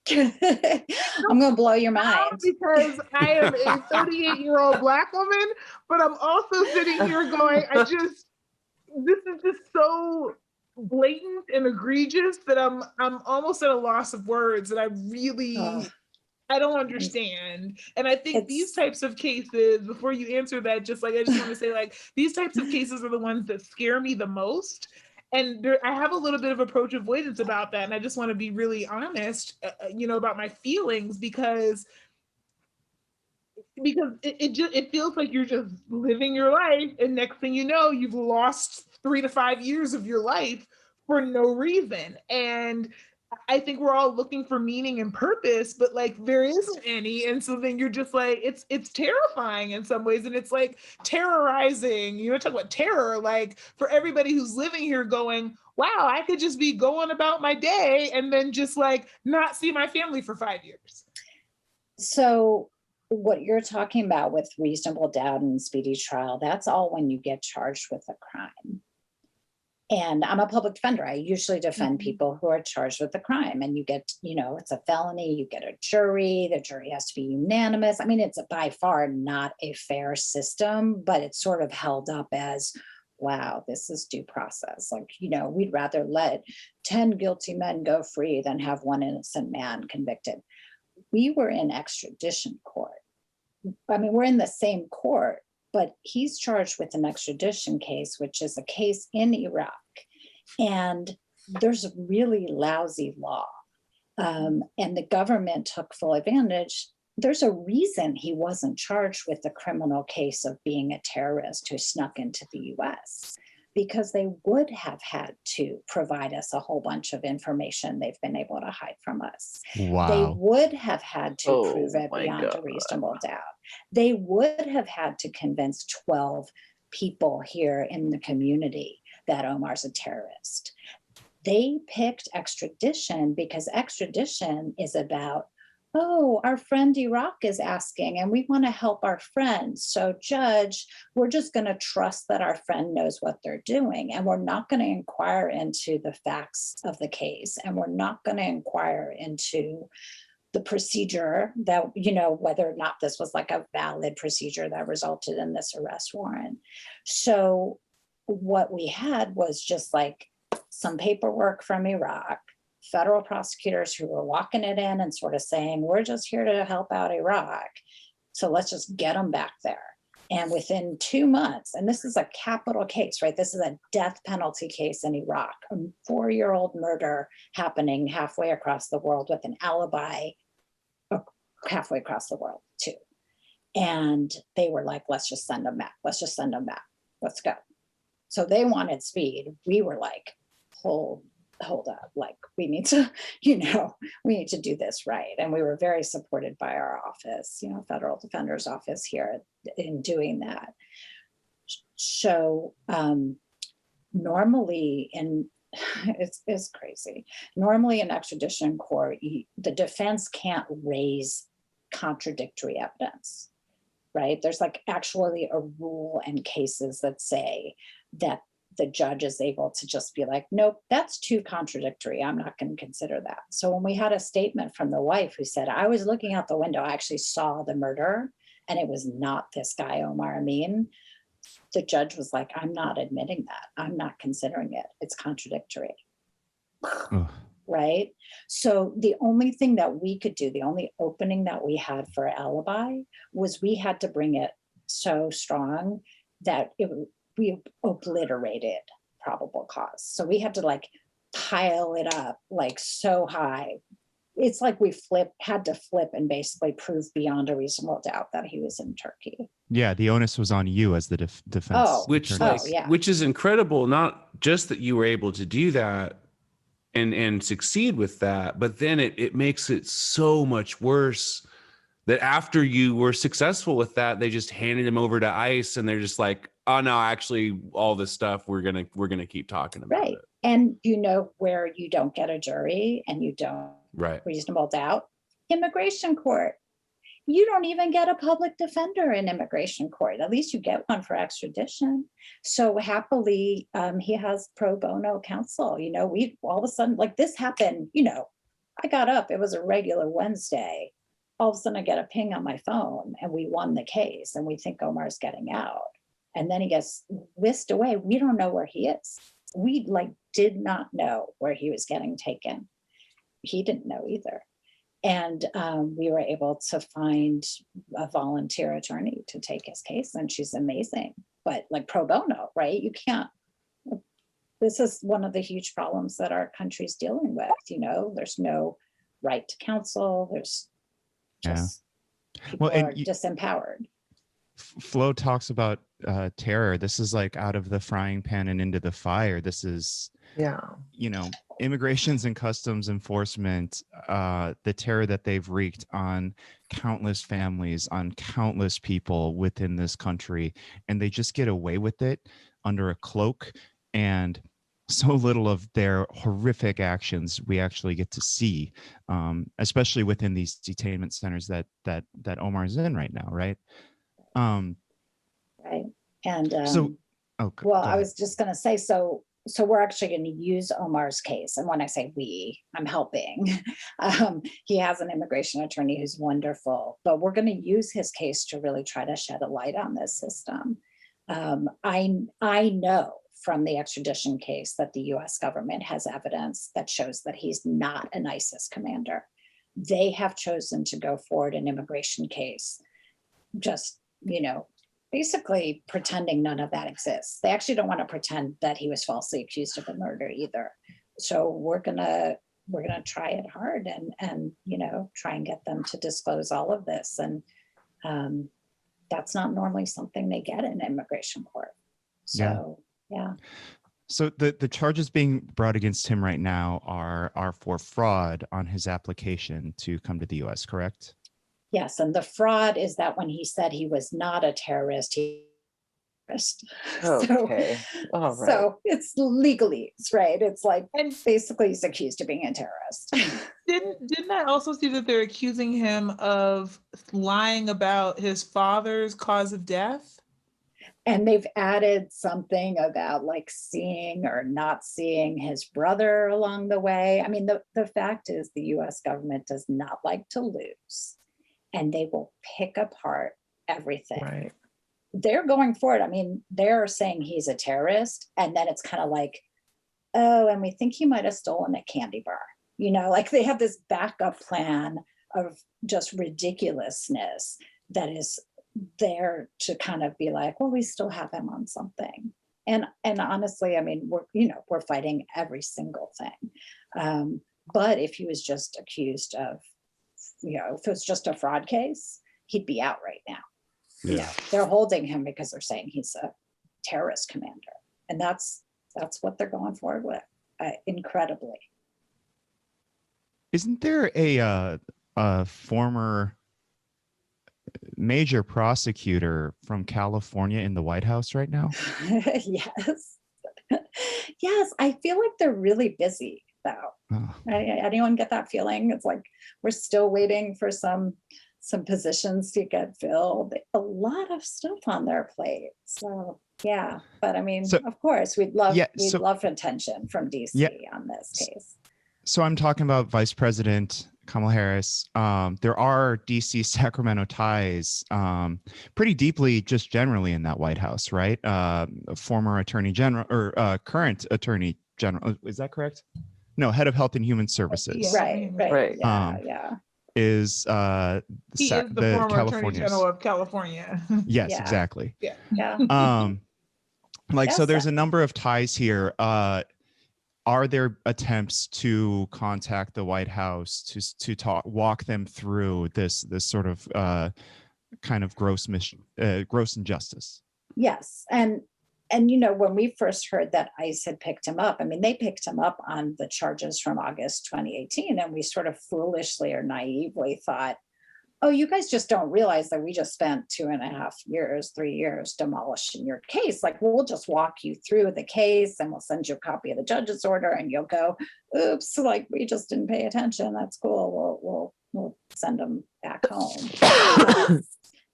I'm going to blow your mind. Because I am a 38-year-old Black woman, but I'm also sitting here going, this is just so blatant and egregious that I'm almost at a loss of words, and I don't understand. And I think these types of cases, before you answer that, I just want to say, like, these types of cases are the ones that scare me the most. And I have a little bit of approach avoidance about that. And I just want to be really honest, about my feelings, because it feels like you're just living your life, and next thing you know, you've lost 3 to 5 years of your life for no reason. And I think we're all looking for meaning and purpose, but like there isn't any. And so then you're just like, it's terrifying in some ways. And it's like terrorizing, talk about terror, like for everybody who's living here going, wow, I could just be going about my day and then just like not see my family for 5 years. So what you're talking about with reasonable doubt and speedy trial, that's all when you get charged with a crime. And I'm a public defender. I usually defend people who are charged with a crime, and you get, it's a felony, you get a jury, the jury has to be unanimous. I mean, it's by far not a fair system, but it's sort of held up as, wow, this is due process. Like, we'd rather let 10 guilty men go free than have one innocent man convicted. We were in extradition court. I mean, we're in the same court, but he's charged with an extradition case, which is a case in Iraq. And there's a really lousy law. And the government took full advantage. There's a reason he wasn't charged with a criminal case of being a terrorist who snuck into the US, because they would have had to provide us a whole bunch of information they've been able to hide from us. Wow. They would have had to prove it beyond a reasonable doubt. They would have had to convince 12 people here in the community that Omar's a terrorist. They picked extradition because extradition is about, oh, our friend Iraq is asking and we want to help our friend. So judge, we're just going to trust that our friend knows what they're doing. And we're not going to inquire into the facts of the case. And we're not going to inquire into the procedure that, whether or not this was like a valid procedure that resulted in this arrest warrant. So what we had was just like some paperwork from Iraq, federal prosecutors who were walking it in and sort of saying, we're just here to help out Iraq. So let's just get them back there. And within 2 months, and this is a capital case, right? This is a death penalty case in Iraq, a 4-year-old murder happening halfway across the world with an alibi halfway across the world too. And they were like, let's just send them back. Let's just send them back. Let's go. So they wanted speed. We were like, hold up. Like, we need to, we need to do this right. And we were very supported by our office, federal defender's office here in doing that. So normally it's crazy. Normally in extradition court, the defense can't raise contradictory evidence, right? There's like actually a rule and cases that say that the judge is able to just be like, nope, that's too contradictory. I'm not going to consider that. So when we had a statement from the wife who said, I was looking out the window, I actually saw the murder and it was not this guy, Omar Ameen. The judge was like, I'm not admitting that. I'm not considering it. It's contradictory. Right? So the only thing that we could do, the only opening that we had for alibi was we had to bring it so strong that we obliterated probable cause. So we had to like pile it up like so high. It's like we had to flip and basically prove beyond a reasonable doubt that he was in Turkey. Yeah, the onus was on you as the defense. Which is incredible. Not just that you were able to do that and succeed with that, but then it makes it so much worse that after you were successful with that, they just handed him over to ICE and they're just like, oh no, actually all this stuff we're gonna keep talking about it. And where you don't get a jury and you don't reasonable doubt, immigration court. You don't even get a public defender in immigration court. At least you get one for extradition. So happily, he has pro bono counsel. We all of a sudden, like this happened, I got up, it was a regular Wednesday. All of a sudden I get a ping on my phone and we won the case and we think Omar's getting out. And then he gets whisked away. We don't know where he is. We did not know where he was getting taken. He didn't know either. And we were able to find a volunteer attorney to take his case, and she's amazing. But like pro bono, right? You can't. This is one of the huge problems that our country's dealing with. There's no right to counsel. There's just people are disempowered. Flo talks about terror. This is like out of the frying pan and into the fire. This is immigrations and customs enforcement, the terror that they've wreaked on countless families, on countless people within this country, and they just get away with it under a cloak, and so little of their horrific actions we actually get to see, especially within these detainment centers that Omar's in right now, right? Right. And I was just going to say, so we're actually going to use Omar's case. And when I say we, I'm helping. He has an immigration attorney who's wonderful, but we're going to use his case to really try to shed a light on this system. I know from the extradition case that the US government has evidence that shows that he's not an ISIS commander. They have chosen to go forward an immigration case, just, basically pretending none of that exists. They actually don't want to pretend that he was falsely accused of a murder either. So we're gonna try it hard and try and get them to disclose all of this. And that's not normally something they get in immigration court. So yeah. So the charges being brought against him right now are for fraud on his application to come to the US, correct? Yes, and the fraud is that when he said he was not a terrorist, Okay. All right. So it's legalese, right? It's like, and basically he's accused of being a terrorist. Didn't I also see that they're accusing him of lying about his father's cause of death? And they've added something about like seeing or not seeing his brother along the way. I mean, the fact is the US government does not like to lose, and they will pick apart everything. Right. They're going for it. I mean, they're saying he's a terrorist, and then it's kind of like, oh, and we think he might have stolen a candy bar. Like they have this backup plan of just ridiculousness that is there to kind of be like, well, we still have him on something. And honestly, I mean, we're fighting every single thing. But if he was just accused of, if it was just a fraud case, he'd be out right now. they're holding him because they're saying he's a terrorist commander. And that's what they're going forward with, incredibly. Isn't there a former major prosecutor from California in the White House right now? Yes. Yes, I feel like they're really busy though. Oh. Anyone get that feeling? It's like we're still waiting for some positions to get filled. A lot of stuff on their plate. So yeah, but I mean, of course, we'd love attention from DC on this case. So I'm talking about Vice President Kamala Harris. There are DC Sacramento ties pretty deeply, just generally in that White House, right? Former Attorney General or current Attorney General, is that correct? No, Head of Health and Human Services. Right. Yeah. Is he is the former Attorney General of California. Yes, exactly. Yeah. So there's a number of ties here. Are there attempts to contact the White House to walk them through this sort of kind of gross injustice? Yes, and when we first heard that ICE had picked him up, I mean, they picked him up on the charges from August 2018, and we sort of foolishly or naively thought, oh, you guys just don't realize that we just spent 3 years demolishing your case. Like, we'll just walk you through the case and we'll send you a copy of the judge's order and you'll go, oops, like we just didn't pay attention. That's cool. We'll send them back home.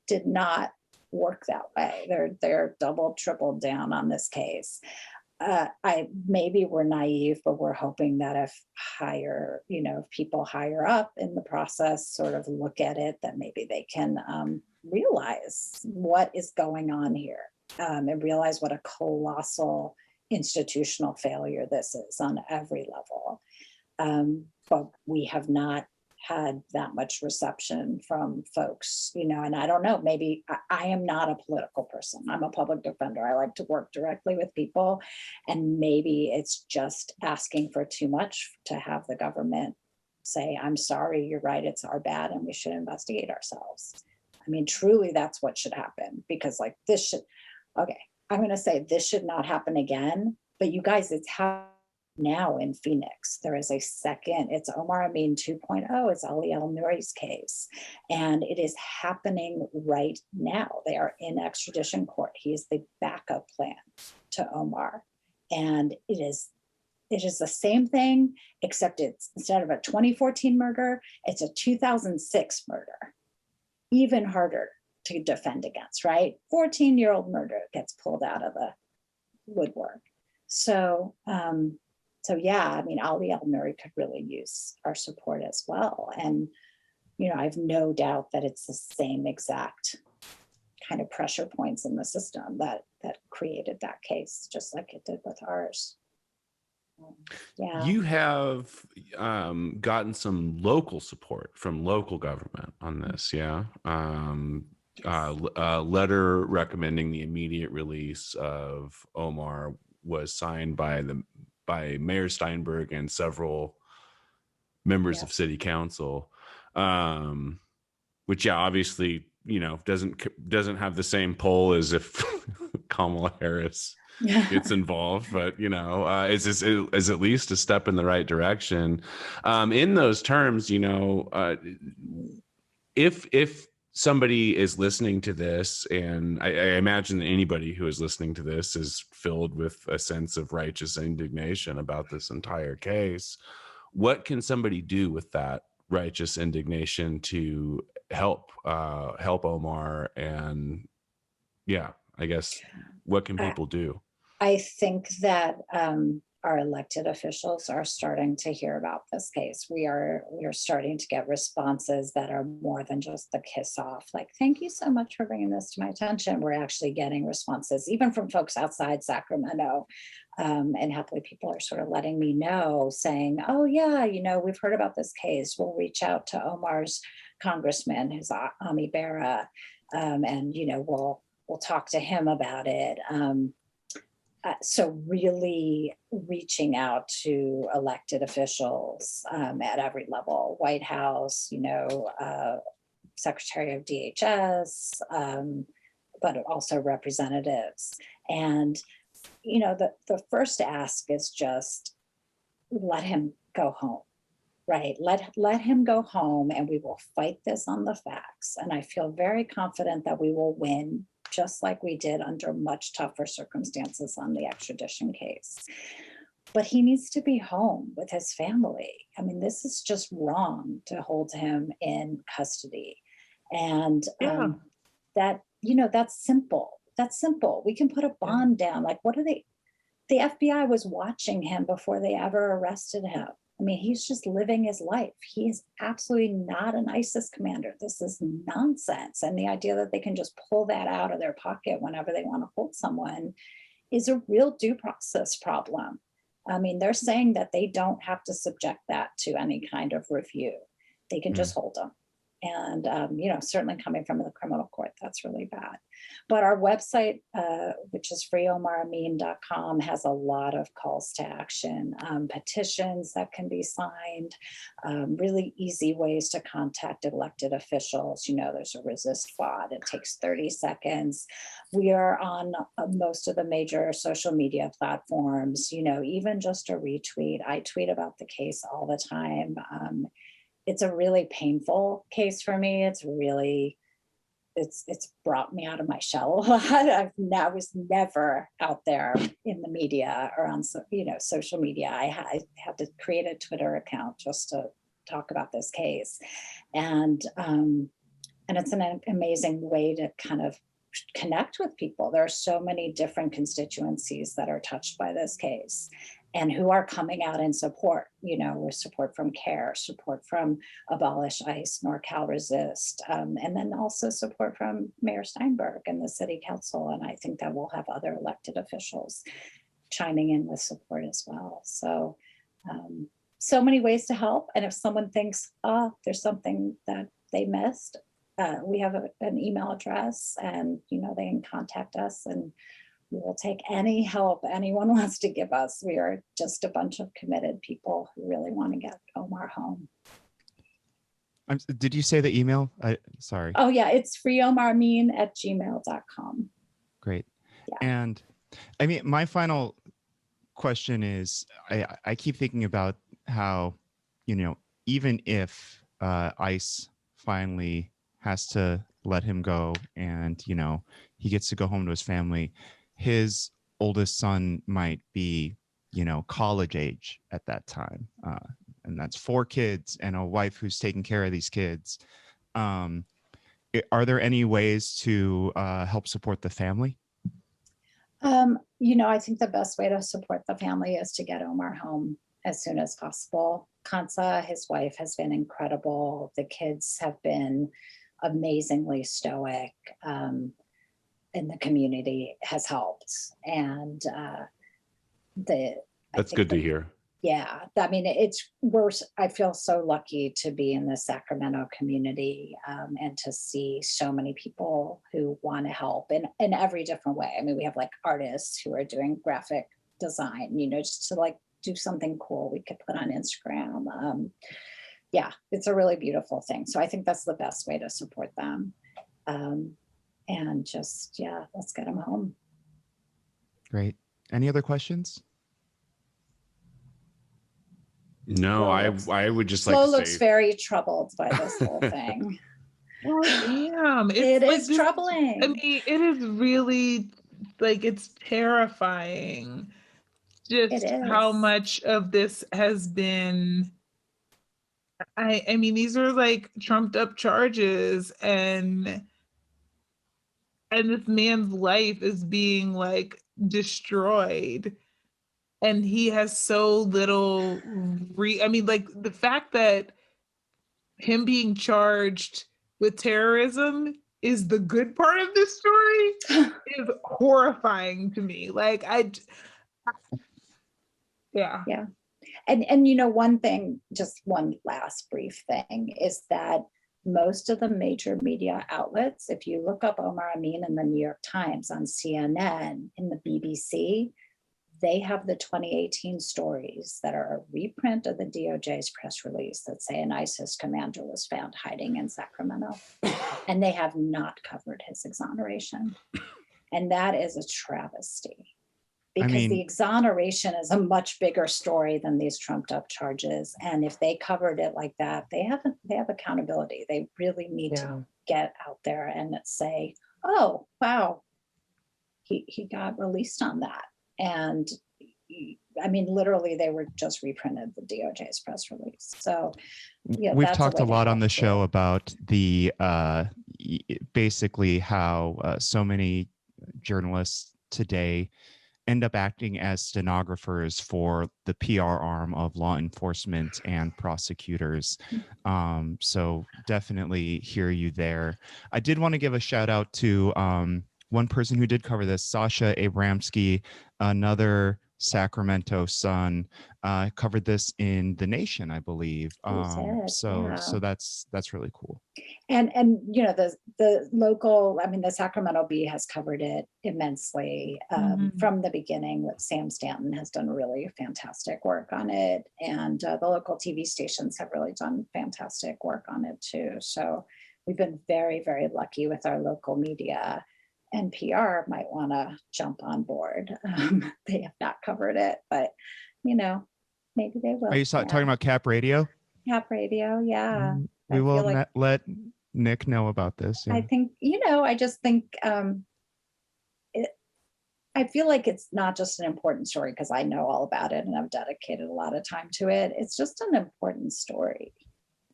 Did not work that way. They're double, triple down on this case. Maybe we're naive, but we're hoping that if people higher up in the process sort of look at it, that maybe they can realize what is going on here and realize what a colossal institutional failure this is on every level. But we have not had that much reception from folks, and I don't know, maybe I am not a political person. I'm a public defender. I like to work directly with people, and maybe it's just asking for too much to have the government say, I'm sorry, you're right, it's our bad, and we should investigate ourselves. I mean, truly, that's what should happen, because I'm going to say this should not happen again, but you guys, it's happening now in Phoenix. There is a second, it's Omar Ameen 2.0, it's Ali Al-Nouri's case, and it is happening right now. They are in extradition court. He is the backup plan to Omar, and it is the same thing, except it's, instead of a 2014 murder, it's a 2006 murder. Even harder to defend against, right? 14-year-old murder gets pulled out of the woodwork. So yeah, I mean, Ali Al-Nouri could really use our support as well. And, I have no doubt that it's the same exact kind of pressure points in the system that created that case, just like it did with ours. Yeah. You have gotten some local support from local government on this, yeah? A letter recommending the immediate release of Omar was signed by Mayor Steinberg and several members of city council, which obviously doesn't have the same pull as if Kamala Harris gets involved, but is at least a step in the right direction. In those terms, if somebody is listening to this, and I imagine that anybody who is listening to this is filled with a sense of righteous indignation about this entire case, what can somebody do with that righteous indignation to help Omar? And I guess what can people do? I think that our elected officials are starting to hear about this case. We are starting to get responses that are more than just the kiss off. Like, thank you so much for bringing this to my attention. We're actually getting responses, even from folks outside Sacramento. And happily, people are sort of letting me know, saying, oh yeah, we've heard about this case. We'll reach out to Omar's congressman, who's Ami Bera, and we'll talk to him about it. So really reaching out to elected officials at every level, White House, Secretary of DHS, but also representatives. And, you know, the first ask is just let him go home, right? Let him go home, and we will fight this on the facts. And I feel very confident that we will win, just like we did under much tougher circumstances on the extradition case. But he needs to be home with his family. I mean, this is just wrong to hold him in custody. And that, you know, that's simple. That's simple. We can put a bond down. Like, what are they? The FBI was watching him before they ever arrested him. I mean, he's just living his life. He is absolutely not an ISIS commander. This is nonsense. And the idea that they can just pull that out of their pocket whenever they want to hold someone is a real due process problem. I mean, they're saying that they don't have to subject that to any kind of review. They can just hold them. And, you know, certainly coming from the criminal court, that's really bad. But our website, which is freeomarameen.com, has a lot of calls to action, petitions that can be signed, really easy ways to contact elected officials. You know, there's a resist bot. It takes 30 seconds. We are on most of the major social media platforms, you know, even just a retweet. I tweet about the case all the time. It's a really painful case for me. It's brought me out of my shell a lot. I was never out there in the media or on, you know, social media. I had to create a Twitter account just to talk about this case. And it's an amazing way to kind of connect with people. There are so many different constituencies that are touched by this case and who are coming out in support, you know, with support from CARE, support from Abolish ICE, NorCal Resist, and then also support from Mayor Steinberg and the City Council. And I think that we'll have other elected officials chiming in with support as well. So, so many ways to help. And if someone thinks, there's something that they missed, we have an email address, and, you know, they can contact us, and we will take any help anyone wants to give us. We are just a bunch of committed people who really want to get Omar home. Did you say the email? Sorry. Oh yeah, it's freeomarameen@gmail.com. Great. Yeah. And I mean, my final question is, I keep thinking about how, you know, even if ICE finally has to let him go and, you know, he gets to go home to his family, his oldest son might be, you know, college age at that time. And that's 4 kids and a wife who's taking care of these kids. Are there any ways to help support the family? You know, I think the best way to support the family is to get Omar home as soon as possible. Kansa, his wife, has been incredible. The kids have been amazingly stoic, and the community has helped. And that's good to hear. Yeah, I mean, it's worse. I feel so lucky to be in the Sacramento community, and to see so many people who want to help in every different way. I mean, we have like artists who are doing graphic design, you know, just to like do something cool we could put on Instagram. Yeah, it's a really beautiful thing. So I think that's the best way to support them. And just, yeah, let's get them home. Great. Any other questions? No, I would just like Flo to looks say very troubled by this whole thing. Well, damn, It is troubling. I mean, it is really like, it's terrifying just how much of this has been. I mean, these are like trumped up charges, and this man's life is being like destroyed, and he has so little I mean, like, the fact that him being charged with terrorism is the good part of this story is horrifying to me. Like, yeah. And you know, one thing, just one last brief thing, is that most of the major media outlets, if you look up Omar Ameen in the New York Times, on CNN, in the BBC, they have the 2018 stories that are a reprint of the DOJ's press release that say an ISIS commander was found hiding in Sacramento, and they have not covered his exoneration. And that is a travesty, because the exoneration is a much bigger story than these trumped up charges. And if they covered it like that, they have accountability. They really need to get out there and say, oh, wow, he got released on that. And I mean, literally, they were just reprinted the DOJ's press release. So we've talked a lot on the show about the basically how so many journalists today end up acting as stenographers for the PR arm of law enforcement and prosecutors. So definitely hear you there. I did want to give a shout out to one person who did cover this, Sasha Abramsky, another Sacramento son, covered this in The Nation, I believe. So that's really cool. And you know, the local, I mean, the Sacramento Bee has covered it immensely from the beginning. With Sam Stanton has done really fantastic work on it, and the local TV stations have really done fantastic work on it too. So we've been very, very lucky with our local media. NPR might want to jump on board. They have not covered it, but you know, maybe they will. Are you talking about Cap Radio? Cap Radio, yeah. We will let Nick know about this. Yeah. I think, you know, I just think I feel like it's not just an important story because I know all about it and I've dedicated a lot of time to it. It's just an important story.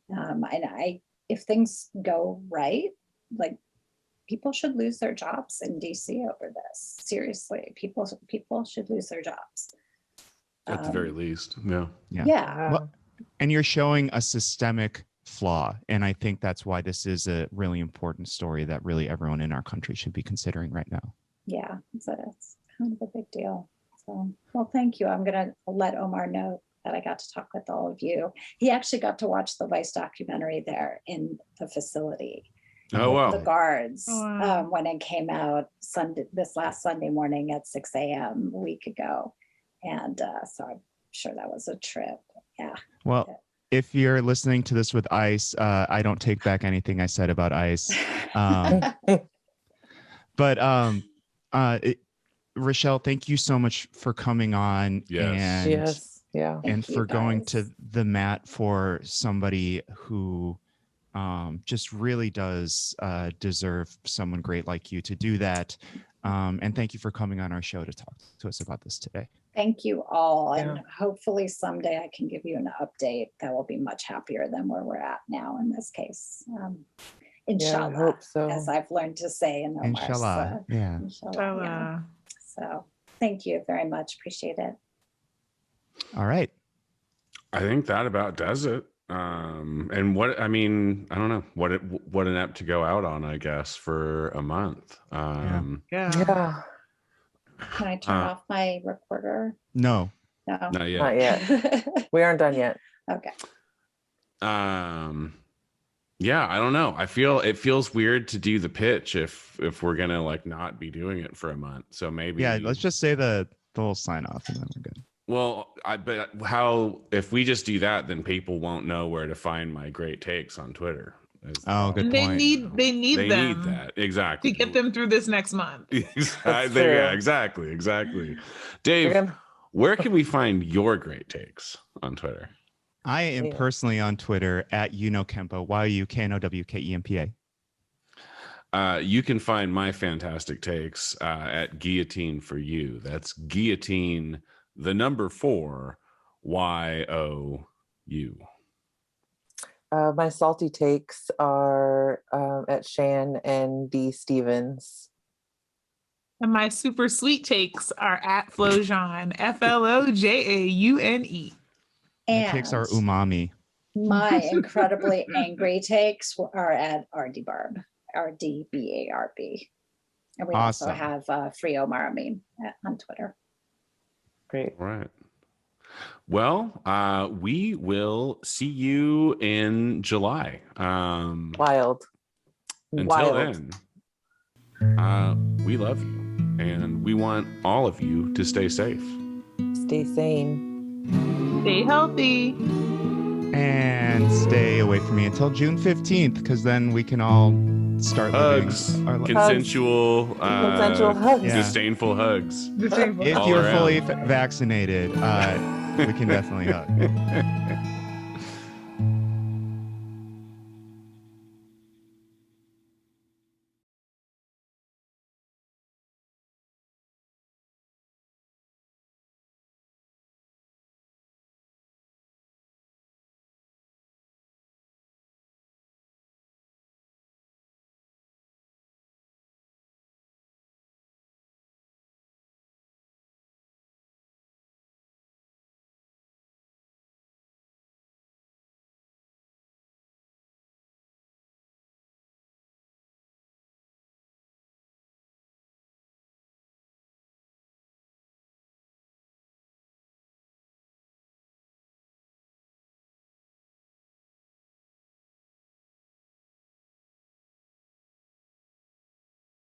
And if things go right, like, people should lose their jobs in DC over this. Seriously, people should lose their jobs. At the very least, yeah. Well, and you're showing a systemic flaw, and I think that's why this is a really important story that really everyone in our country should be considering right now. Yeah, it's kind of a big deal. So, well, thank you. I'm gonna let Omar know that I got to talk with all of you. He actually got to watch the Vice documentary there in the facility. Oh, wow. The guards when it came out this last Sunday morning at 6 a.m. a week ago. And so I'm sure that was a trip. Yeah. Well, if you're listening to this with ICE, I don't take back anything I said about ICE. But Rachelle, thank you so much for coming on. Yes. And for going to the mat for somebody who just really does deserve someone great like you to do that. And thank you for coming on our show to talk to us about this today. Thank you all. And hopefully someday I can give you an update that will be much happier than where we're at now in this case. Inshallah, I hope so. As I've learned to say in Omars. Inshallah. Inshallah. So thank you very much. Appreciate it. All right. I think that about does it. And what, I mean, I don't know what an ep to go out on, I guess, for a month. Yeah. Can I turn off my recorder? No. Not yet. Not yet. We aren't done yet. Okay. Yeah, I don't know. It feels weird to do the pitch if we're gonna like not be doing it for a month. So maybe let's just say the little sign off and then we're good. Well, but how if we just do that, then people won't know where to find my great takes on Twitter. Oh, good point. They need that exactly to get them through this next month. Exactly. Dave, where can we find your great takes on Twitter? I am personally on Twitter at YuKnowKempo, YuKnowWKEMPA. You can find my fantastic takes at Guillotine for You. That's Guillotine, the number 4, YOU. My salty takes are at Shan and D Stevens. And my super sweet takes are at Flojaune, FLOJAUNE. And takes are umami. My incredibly angry takes are at RDBarb, RDBARB. And we also have Free Omar Ameen on Twitter. Great. All right. Well, we will see you in July. Wild. Until then, we love you and we want all of you to stay safe. Stay sane. Stay healthy. And stay away from me until June 15th, because then we can all start Hugs, living our lives. consensual, Consensual hugs. Yeah. disdainful hugs. If All you're around. fully vaccinated, we can definitely hug.